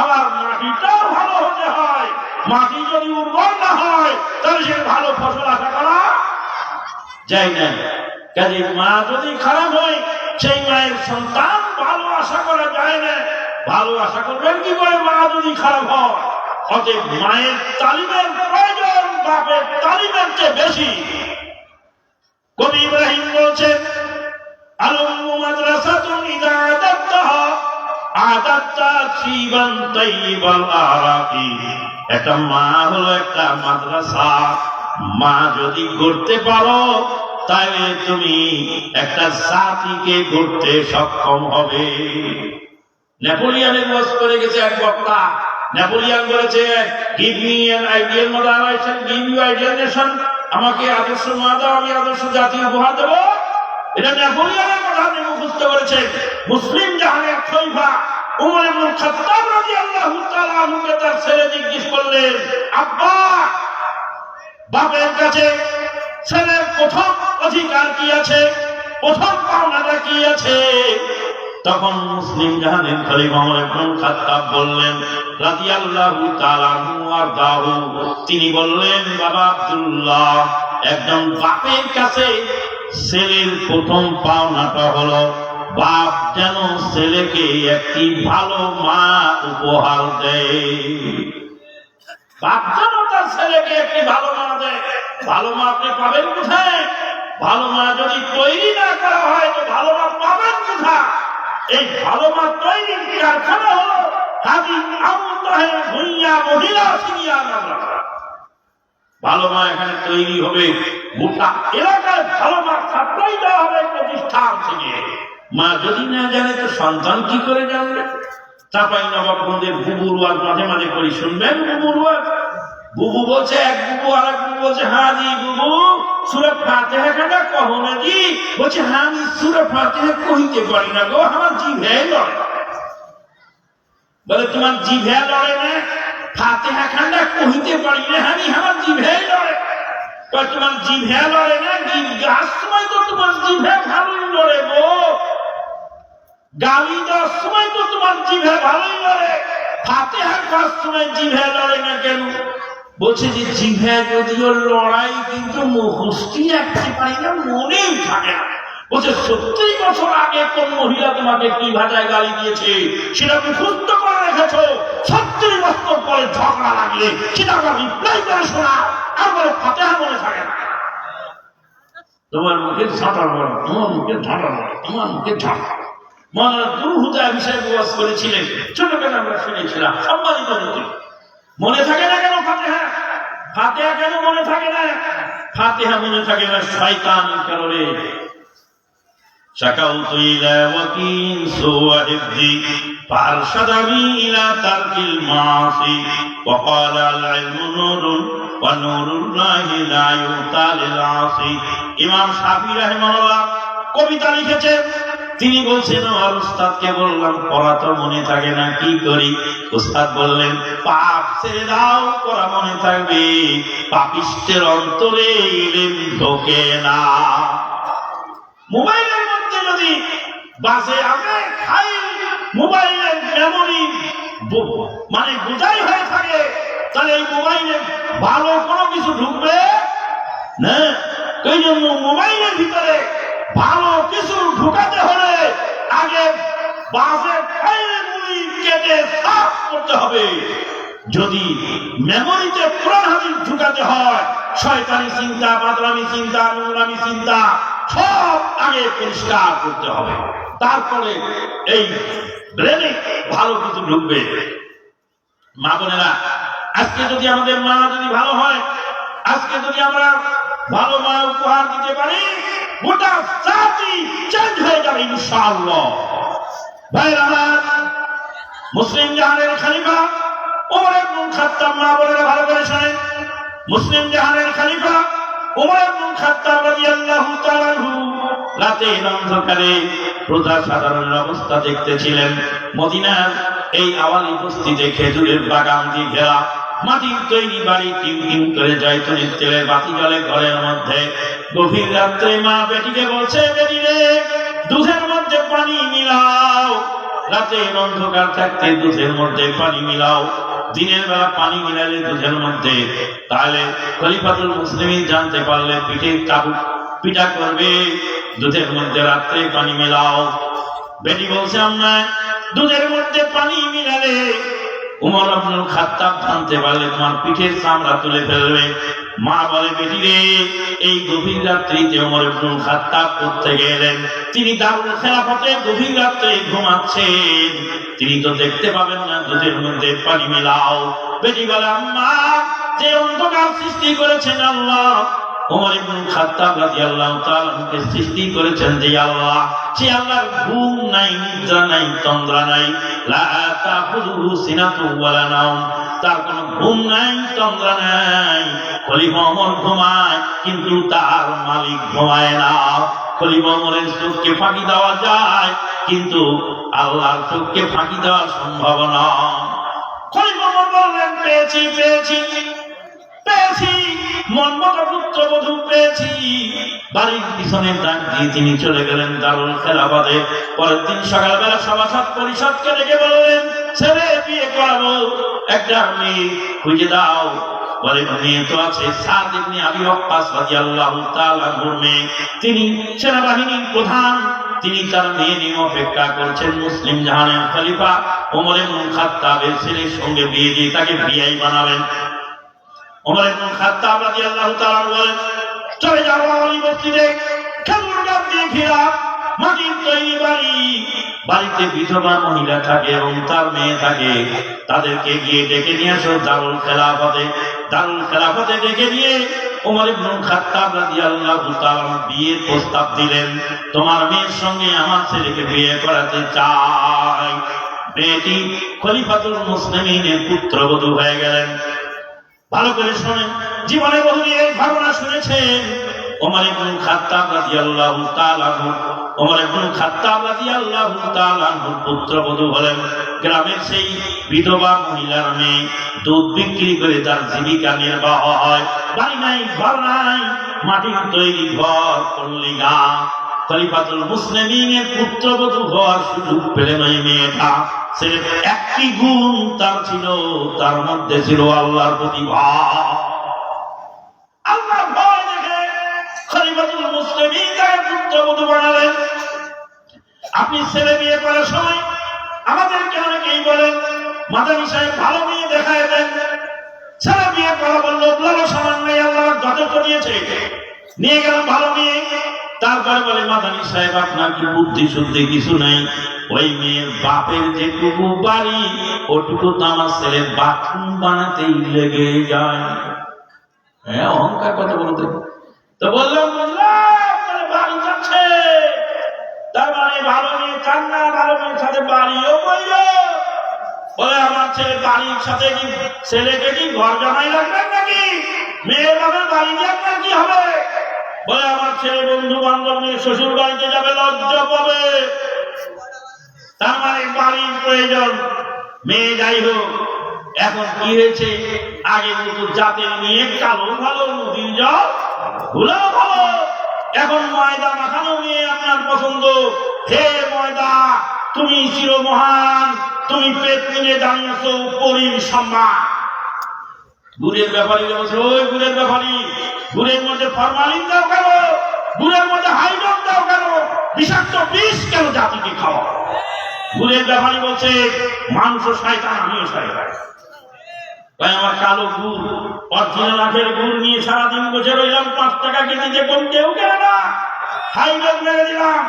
Speaker 1: আবার মাটিটাও ভালো হতে হয়। মাটি যদি উর্বর না হয়, তাহলে সে ভালো ফসল আশা করা যায় না। কাজে মা যদি খারাপ হয়, সেই মায়ের সন্তান ভালো আশা করা যায় না। ভালো আশা করবেন কি করে মা যদি খারাপ হয়? অতএব মায়ের তালিমের প্রয়োজন বাপের তালিমের চেয়ে বেশি। কবি ইব্রাহিম বলছেন, আল-উম্মু মাদ্রাসাতুন ইযা আদাত্তাহা আদাত্তা শিবান তাইয়িবাল আরাকি। একটা মা হলো একটা মাদ্রাসা। মা যদি গড়তে পারো তাহলে তুমি একটা জাতিকে গড়তে সক্ষম হবে। নেপোলিয়নের ওয়াজ করে গেছে এক বক্তা। নেপোলিয়ন বলেছে, give me an ideal mother, I shall give you ideal nation. আমাকে আদর্শ মা দাও, আমি আদর্শ জাতি উপহার দেবো। এটা নেপোলিয়নের কথা আপনি মুখস্থ করেছেন। মুসলিম জাহানের খলিফা উমর ইবনুল খাত্তাব রাদিয়াল্লাহু তাআলা আনহুকে তার ছেলে জিজ্ঞেস করলেন, আব্বা, বাপের কাছে ছেলের প্রথম অধিকার কি আছে, প্রথম পাওনাটা কি আছে? তখন মুসলিম জাহানের খলিফা উমর ইবনুল খাত্তাব বললেন রাদিয়াল্লাহু তাআলা আনহু আরদাহু, তিনি বললেন, বাবা আব্দুল্লাহ, একজন বাপের কাছে ছেলের প্রথম পাওনাটা হলো বাপ যেন ছেলেকে একটি ভালো মা উপহার দেয়। বাপ যেন তার ছেলেকে একটি ভালো মা দেয়। ভালো মা আপনি পাবেন কোথায়? ভালো মা যদি তৈরি না করা হয় তো ভালো মা পাবেন কোথায়? এই ভালো মা তৈরির কারখানা হলো হাজী আবু তাহের ভুঁইয়া মহিলা সিনিয়র মাদ্রাসা। ভালো মা এখানে তৈরি হবে, গোটা এলাকায় ভালো মা সাপ্লাই দেওয়া হবে প্রতিষ্ঠান থেকে। মা যদি না জানে তো সন্তান কি করে জানবে? চাপাই নবাবগঞ্জের বুবুর ওয়াজ মাঝে মাঝে করি, শুনবেন বুবুর ওয়াজ? বুবু বলছে, এক বুবু আর এক বুবু বলছে, হ্যাঁ জি বুবু, সূরা ফাতিহা কাটা কহো না জি। বলছে, হ্যাঁ আমি সূরা ফাতিহা কইতে পারি না গো, আমার জিভে লড়ে। বলে, তোমার জিভে লড়ে না? ফাতিহা কাটা কইতে পারি না, আমি আমার জিভে লড়ে। তোমার জিভে লড়ে না? গীত গাছ সময় তো তোমার জিভে ভালোই লড়ে গো। গালি দেওয়ার সময় তো তোমার জিভে ভালোই লড়ে, ফাতিহা কার সময় জিভে লড়ে না কেন? বলছে যে জিভে যদিও লড়াই কিন্তু মুখস্থি রাখতে পারি না, মনেই থাকে না। বলছে 70 বছর আগে কোন মহিলা তোমাকে কি ভাষায় গালি দিয়েছে সেটা মুখস্থ করে রেখেছ। 70 বছর পরে ঝগড়া লাগলে সেটা আবার রিপ্লাই করে শোনা, আর বলে ফাতিহা মনে থাকে না। তোমার মুখে ঝাঁটা বড়, তোমার মুখে ঝাঁটা বড়, তোমার মুখে ঝাঁটা। মৌলানা দুরহুদা বিষয়ে ওয়াজ করেছিলেন, ছোটবেলা আমরা শুনেছিলাম। সম্মানিত নবী, মনে থাকে না কেন ফাতিহা? ফাতিহা কেন মনে থাকে না? ফাতিহা মনে থাকে না শয়তানের কারণে। শাকাউতু ইলা ওয়াকিন সুওয়াহিদি ফারশাদানি ইলা তারকিল মাসি ওয়া ক্বালা আল ইলমু নূরুন ওয়া নূরুল্লাহি লা ইউতা লিল আসি। ইমাম শাফি রাহিমাহুল্লাহ কবিতা লিখেছেন। তিনি বলছেন, আমার উস্তাদকে বললাম পড়া তো মনে থাকে না, কি করি? উস্তাদ বললেন, পাপ ছেড়ে দাও, পড়া মনে থাকবে। পাপিষ্টের অন্তরে ইলম ঢোকে না। মোবাইলের মধ্যে যদি বাসে আমরা খাই, মোবাইলের মেমোরি মানে বোঝাই হয়ে থাকে, তাহলে এই মোবাইলে ভালো কোনো কিছু ঢুকবে না। এই জন্য মোবাইলের ভিতরে ভালো কিছু ঢুকাতে হলে আগে বাসে খাইলে মুড়ি কেটে সাফ করতে হবে। যদি মেমোরিতে কোরআন হাদিস ঢুকাতে হয়, শয়তানি চিন্তা, বাদরামি চিন্তা, নোংরামি চিন্তা সব আগে পরিষ্কার করতে হবে, তারপরে এই ব্রেনে ভালো কিছু ঢুকবে। মা বোনেরা, আজকে যদি আমাদের মা যদি ভালো হয়, আজকে যদি আমরা ভালো মা উপহার দিতে পারি, গোটা জাতি চেঞ্জ হয়ে যাবে ইনশাআল্লাহ। ভাইরা আমার, মুসলিম জাহানের খলিফা ওমর ইবনুল খাত্তাব, মা বোনেরা ভালো করে শোনেন, মুসলিম জাহানের খলিফা ওমর ইবনুল খাত্তাব রাদিয়াল্লাহু তাআলা আনহু রাতের অন্ধকারে প্রজা সাধারণের অবস্থা দেখতেছিলেন। মদিনার এই আওয়ালি বস্তিতে খেজুরের বাগান দিয়ে ঘেরা, মাটির তৈরি বাড়ি, টিম টিম করে জয়তুনের তেলের বাতি জ্বলে ঘরের মধ্যে। গভীর রাত্রে মা বেটিকে বলছে, বেটি রে, দুধের মধ্যে পানি মিলাও। রাতের অন্ধকার থাকতে দুধের মধ্যে পানি মিলাও। দিনের বেলা পানি মিলালে দুধের মধ্যে, তাহলে খলিফাতুল মুসলিমিন জানতে পারলে পিঠের চাবুক পিঠা করবে, দুধের মধ্যে রাত্রে পানি মেলাও। বেটি বলছে আম্মা দুধের মধ্যে পানি মিলালে উমর ইবনুল খাত্তাব জানতে পারলে তোমার পিঠের চামড়া তুলে ফেলবে। মা বলে বেটি রে, এই গভীর রাত্রিতে উমর ইবনুল খাত্তাব কোত্থেকে এলেন? তিনি দারুল খেলাফতে গভীর রাত্রে ঘুমাচ্ছেন, তিনি তো দেখতে পাবেন না দুধের মধ্যে পানি মেলাও। বেটি বলে আম্মা যে অন্ধকার সৃষ্টি করেছেন আল্লাহ, ওমর ইবনুল খাত্তাব রাদিয়াল্লাহু তাআলা কে সৃষ্টি করেছেন যে আল্লাহ, সে আল্লাহর ঘুম নাই, নিদ্রা নাই, তন্দ্রা নাই। লা তাখুযুহু সিনাতুন ওয়ালা নাওম, তার কোনো ঘুম নাই, তন্দ্রা নাই। খলিফা ওমর ঘুমায় কিন্তু তার মালিক ঘুমায় না। খলিফা ওমরের চোখকে ফাঁকি দেওয়া যায় কিন্তু আল্লাহর চোখকে ফাঁকি দেওয়া সম্ভব না। খলিফা ওমর বললেন পেয়েছি পেয়েছি পেয়েছি, মনমতো পুত্রবধূ পেয়েছি। বাড়ির পিছনে ডাক দিয়ে তিনি চলে গেলেন দারুল খেলাফতে। পরের দিন সকালবেলা সভাসদ পরিষদকে ডেকে বললেন ছেলে বিয়ে করাবো, একটা মেয়ে খুঁজে দাও। বলে মেয়ে তো আছে, সাদ ইবনে আবি ওয়াক্কাস রাদিয়াল্লাহু তাআলা আনহুর মেয়ে, তিনি সেনাবাহিনীর প্রধান, তিনি তার মেয়ে নিয়ে অপেক্ষা করছেন। মুসলিম জাহানের খলিফা ওমর ইবনুল খাত্তাবের ছেলের সঙ্গে বিয়ে দিয়ে তাকে বিয়াই বানাবেন। ওমর ইবনুল খাত্তাব রাদিয়াল্লাহু তাআলা বলেন চলে যাও আলী মসজিদে, খেজুর গাছ দিয়ে ঘেরা মাটির তৈরি বাড়ি, বাড়িতে বিধবা মহিলা থাকে এবং তার মেয়ে থাকে, তাদেরকে গিয়ে ডেকে নিয়ে আসো দারুল খেলাফতে। দারুল খেলাফতে ডেকে নিয়ে ওমর ইবনুল খাত্তাব রাদিয়াল্লাহু তাআলা বিয়ের প্রস্তাব দিলেন, তোমার মেয়ের সঙ্গে আমার ছেলেকে বিয়ে করাতে চাই। মেয়েটি খলিফাতুল মুসলিমিনের পুত্রবধূ হয়ে গেলেন। ভালো করে শোনেন, জীবনে বহুদিন এই ঘটনা শুনেছেন। ওমর ইবনুল খাত্তাব রাদিয়াল্লাহু তাআলা আনহু, ওমর ইবনুল খাত্তাব রাদিয়াল্লাহু তাআলা আনহুর পুত্রবধূ হলেন গ্রামের সেই বিধবা মহিলার মেয়ে। দুধ বিক্রি করে তার জীবিকা নির্বাহ হয়। বাড়ি নাই, ঘর নাই, মাটির তৈরি ঘর, পল্লী গাঁ। খলিফাতুল মুসলিমিনের পুত্রবধূ হওয়ার সুযোগ পেলেন ওই মেয়েটা। সে একটি গুণ তার ছিল, তার মধ্যে ছিল আল্লাহর প্রতি ভয়। আল্লাহর ভয় দেখে খলিফাতুল মুসলিমিন তাকে পুত্রবধূ বানালেন। আপনি ছেলে বিয়ে করার সময় আমাদেরকে অনেকেই বলেন মাদানী সাহেব ভালো মেয়ে দেখায় দেন। ছেলে বিয়ে করা বললো বলো সামান্য আল্লাহ যথেষ্ট দিয়েছে, নিয়ে গেলাম ভালো মেয়ে। তারপরে বলে মাদানী সাহেব আপনার কি বুদ্ধি শুদ্ধি কিছু নাই, ওই মেয়ের বাপের যেটুকু বাড়ি ওটুকু তো আমার ছেলের বাথরুম বানাতেই লেগে যায়। হ্যাঁ, অহংকার কথা বলতে। তো বললাম বাড়ি যাচ্ছে, তার মানে ভালো মেয়ে চান না, ভালো মেয়ের সাথে বাড়িও বলল। বলে আমার ছেলে বাড়ির সাথে কি ছেলেকে কি ঘর জামাই লাগবেন নাকি? মেয়ের বাপের বাড়ি দিয়ে আপনার কি হবে? বলে আমার ছেলে বন্ধু বান্ধব নিয়ে শ্বশুর বাড়িতে যাবে, লজ্জা পাবে। তার মানে বাড়ির প্রয়োজন। মেয়ে যাই হোক, এখন কি হয়েছে, আগে কিন্তু জাতের নিয়ে কালো ভালো, নদীর জল ভুলাও ভালো। এখন ময়দা মাখানো নিয়ে আপনার পছন্দ। হে ময়দা, তুমি চির মহান, তুমি পেট নিয়ে দাঁড়িয়েছ পরীর সম্মান। গুড়ের ব্যাপারী বলছে ওই গুড়ের ব্যাপারী, গুড়ের মধ্যে ফরমালিন দাও কেন? গুড়ের মধ্যে হাইড্রোজেন দাও কেন? বিষাক্ত বিষ কেন জাতিকে খাওয়া? গুড়ের ব্যাপারী বলছে মানুষ শয়তান, আমিও শয়তান। তাই আমার কালো গুড়, অরিজিনাল আখের গুড় নিয়ে সারাদিন বসে রইলাম, 5 টাকা কেজিতে কোন কেউ কেনে না। হাইড্রোজেন মেরে দিলাম,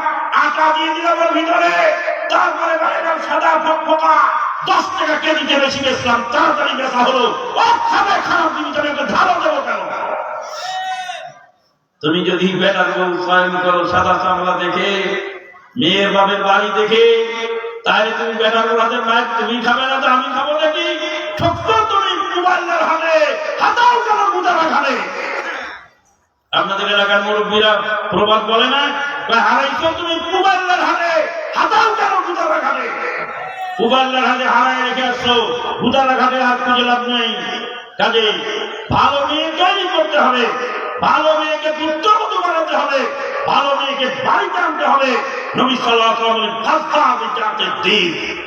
Speaker 1: আটা দিয়ে দিলাম ওর ভিতরে, তারপরে বানালাম সাদা ফকফকা, 10 টাকা কেজিতে বেশি বেচলাম, তাড়াতাড়ি বেচা হলো। ও খাবে খারাপ জিনিস, আমি ওকে ধারণ দেবো কেন? তুমি যদি বেটার বউ চয়ন করো সাদা চামড়া দেখে, মেয়ের বাপের বাড়ি দেখে, তাহলে তুমি বেটার হাতে মায়ের তুমি খাবে না, তো আমি খাবো নাকি? ঠক্ক তুমি মোবাইলের হাতে, হাতাও কেন গুদারা খাবে? আপনাদের এলাকার মুরব্বীরা প্রবাদ বলে না, হারাইছো তুমি মোবাইলের হাতে, হাতাও কেন গুদারা খাবে? মোবাইলের হাতে হারাই রেখে আসছো, গুদারা খাবে, হাত খুঁজে লাভ নেই। কাজে ভালো মেয়ে তৈরি করতে হবে, ভালো মেয়েকে পুত্রবধূ বানাতে হবে, ভালো মেয়েকে বাড়িতে আনতে হবে। নবী সাল্লাল্লাহু আলাইহি ওয়াসাল্লাম বলেন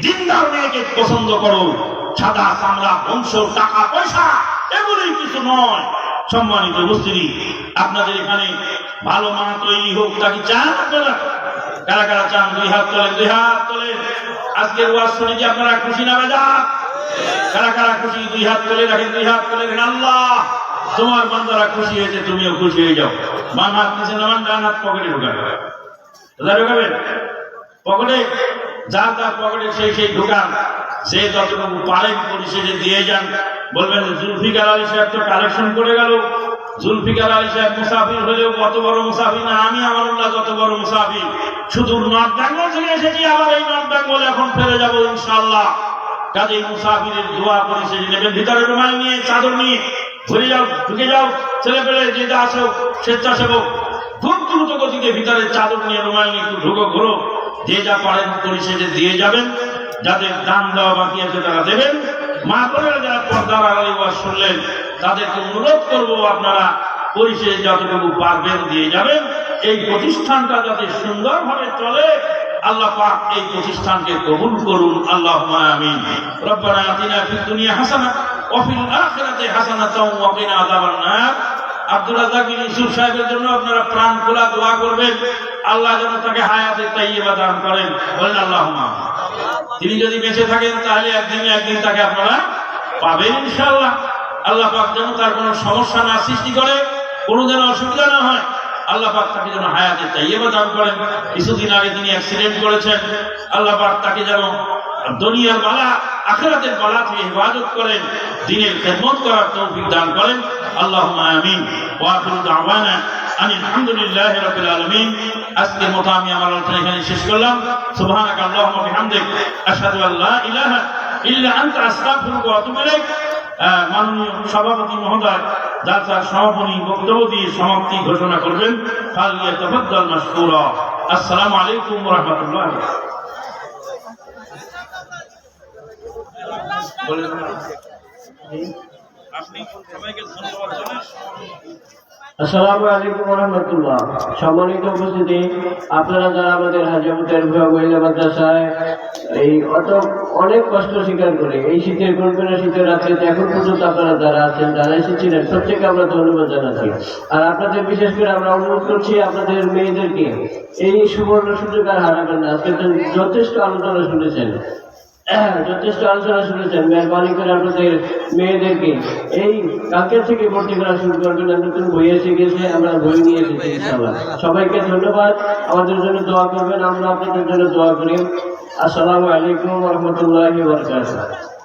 Speaker 1: দিনদার মেয়েকে পছন্দ করো, সাদা চামড়া, বংশ, টাকা পয়সা এগুলোই কিছু নয়। সম্মানিত উপস্থিতি, আপনাদের এখানে ভালো মা তৈরি হোক, তাকে চান আপনারা? কারা কারা চান? দুই হাত তোলেন, দুই হাত তোলেন। আজকের ওয়াজ শুনে কি আপনারা খুশি না বেজার? কারা কারা খুশি? দুই হাত তুলে রাখেন, দুই হাত তুলে রাখেন। আল্লাহ তোমার বান্দারা খুশি হয়েছে, তুমিও খুশি হয়ে যাও। বাম হাত নিচে নামান, ডান হাত পকেটে ঢুকাবেন। ঢুকাবেন পকেটে, যার তার পকেটে সেই ঢুকান। সে যতটুকু পারেন পরিশেষে দিয়ে যান। বলবেন জুলফিকার আলী সাহেব তো কালেকশন করে গেল। জুলফিকার আলী সাহেব মুসাফির হলেও কত বড় মুসাফির না, আমি আমানুল্লাহ যত বড় মুসাফির। শুধু নর্থ বেঙ্গল থেকে এসেছি, আবার এই নর্থ বেঙ্গল এখন ফিরে যাবো ইনশাআল্লাহ। কাজে মুসাফিরের দোয়া পরিশেষে নেবেন। ভিতরে রুমাল নিয়ে, চাদর নিয়ে ঘুরে যাও, ঢুকে যাও। ছেলে পেলে যেটা আসো, স্বেচ্ছাসেবক খুব দ্রুত গতিতে ভিতরে চাদর নিয়ে, রুমাল নিয়ে একটু ঢুকো, ঘুরো। যে যা পারেন পরিশেষে দিয়ে যাবেন। যাদের দান দেওয়া বাকি আছে তারা দেবেন। মা বোনেরা যারা পর্দার আড়ালে ওয়াজ শুনলেন, তাদেরকে অনুরোধ করবো আপনারা পরিশেষে যতটুকু পারবেন দিয়ে যাবেন। এই প্রতিষ্ঠানটা যাতে সুন্দরভাবে চলে, আল্লাহ পাক এই প্রতিষ্ঠানকে কবুল করুন। আল্লাহুম্মা আমিন। রব্বানা আতিনা ফিদ দুনিয়া হাসানাহ ওয়া ফিল আখিরাতি হাসানাতাও ওয়া কিনা আযাবান নার। আব্দুল রাজ্জাক বিন ইউসুফ সাহেবের জন্য আপনারা প্রাণ খোলা দোয়া করবেন। আল্লাহ যেন তাকে হায়াতে তাইয়্যিবা দান করেন। বলেন আল্লাহুম্মা। তিনি যদি বেঁচে থাকেন তাহলে একদিন তাকে আপনারা পাবেন ইনশাআল্লাহ। আল্লাহ পাক যেন তার কোনো সমস্যা না সৃষ্টি করে, কোনো যেন অসুবিধা না হয়। আল্লাহ পাক তাকে যেন হায়াতে তাইয়্যিবা দান করেন। কিছুদিন আগে তিনি অ্যাক্সিডেন্ট করেছেন। আল্লাহ পাক তাকে যেন দুনিয়ার বালা আখিরাতের বালা থেকে হেফাজত করেন, দ্বীনের খেদমত করার তৌফিক দান করেন। আল্লাহুম্মা আমিন। ওয়া আখিরু দাওয়ানা আলহামদুলিল্লাহি রাব্বিল আলামিন। আজকের মতো আমি আমার আলোচনা এখানে শেষ করলাম। সুবহানাকা আল্লাহুম্মা বিহামদিক আশহাদু আল্লা ইলাহা ইল্লা আনতা আস্তাগফিরুকা ওয়া আতুবু ইলাইক। মাননীয় সভাপতি মহোদয় জালসার সমাপনী বক্তব্য দিয়ে সমাপ্তি ঘোষণা করবেন। ফালিয়াতাফাদ্দাল মাশকুরা। আসসালামু আলাইকুম ওয়া রাহমাতুল্লাহ।
Speaker 2: আসসালামু আলাইকুম ওয়া রাহমাতুল্লাহ। সম্মানিত উপস্থিতি, আপনারা যারা আমাদের হাজিপুর মহিলা মাদ্রাসায় এই অনেক কষ্ট স্বীকার করে এই শীতের কল্পনা শীতের রাত্রে এখন পর্যন্ত আপনারা যারা আছেন, যারা এসেছিলেন, প্রত্যেকে আমরা ধন্যবাদ জানাচ্ছি। আর আপনাদের বিশেষ করে আমরা অনুরোধ করছি আপনাদের মেয়েদেরকে এই সুবর্ণ সুযোগ আর হারাবেন না। আজকে যথেষ্ট আলোচনা শুনেছেন, মেহরবানি করে আপনাদের মেয়েদেরকে এই কালকে থেকে ভর্তি করা শুরু করবেন। নতুন বই এসে গেছে, আমরা বই নিয়ে এসেছি ইনশাআল্লাহ। সবাইকে ধন্যবাদ। আমাদের জন্য দোয়া করবেন, আমরা আপনাদের জন্য দোয়া করি। আসসালামু আলাইকুম ওয়া রাহমাতুল্লাহি ওয়া বারাকাতুহু।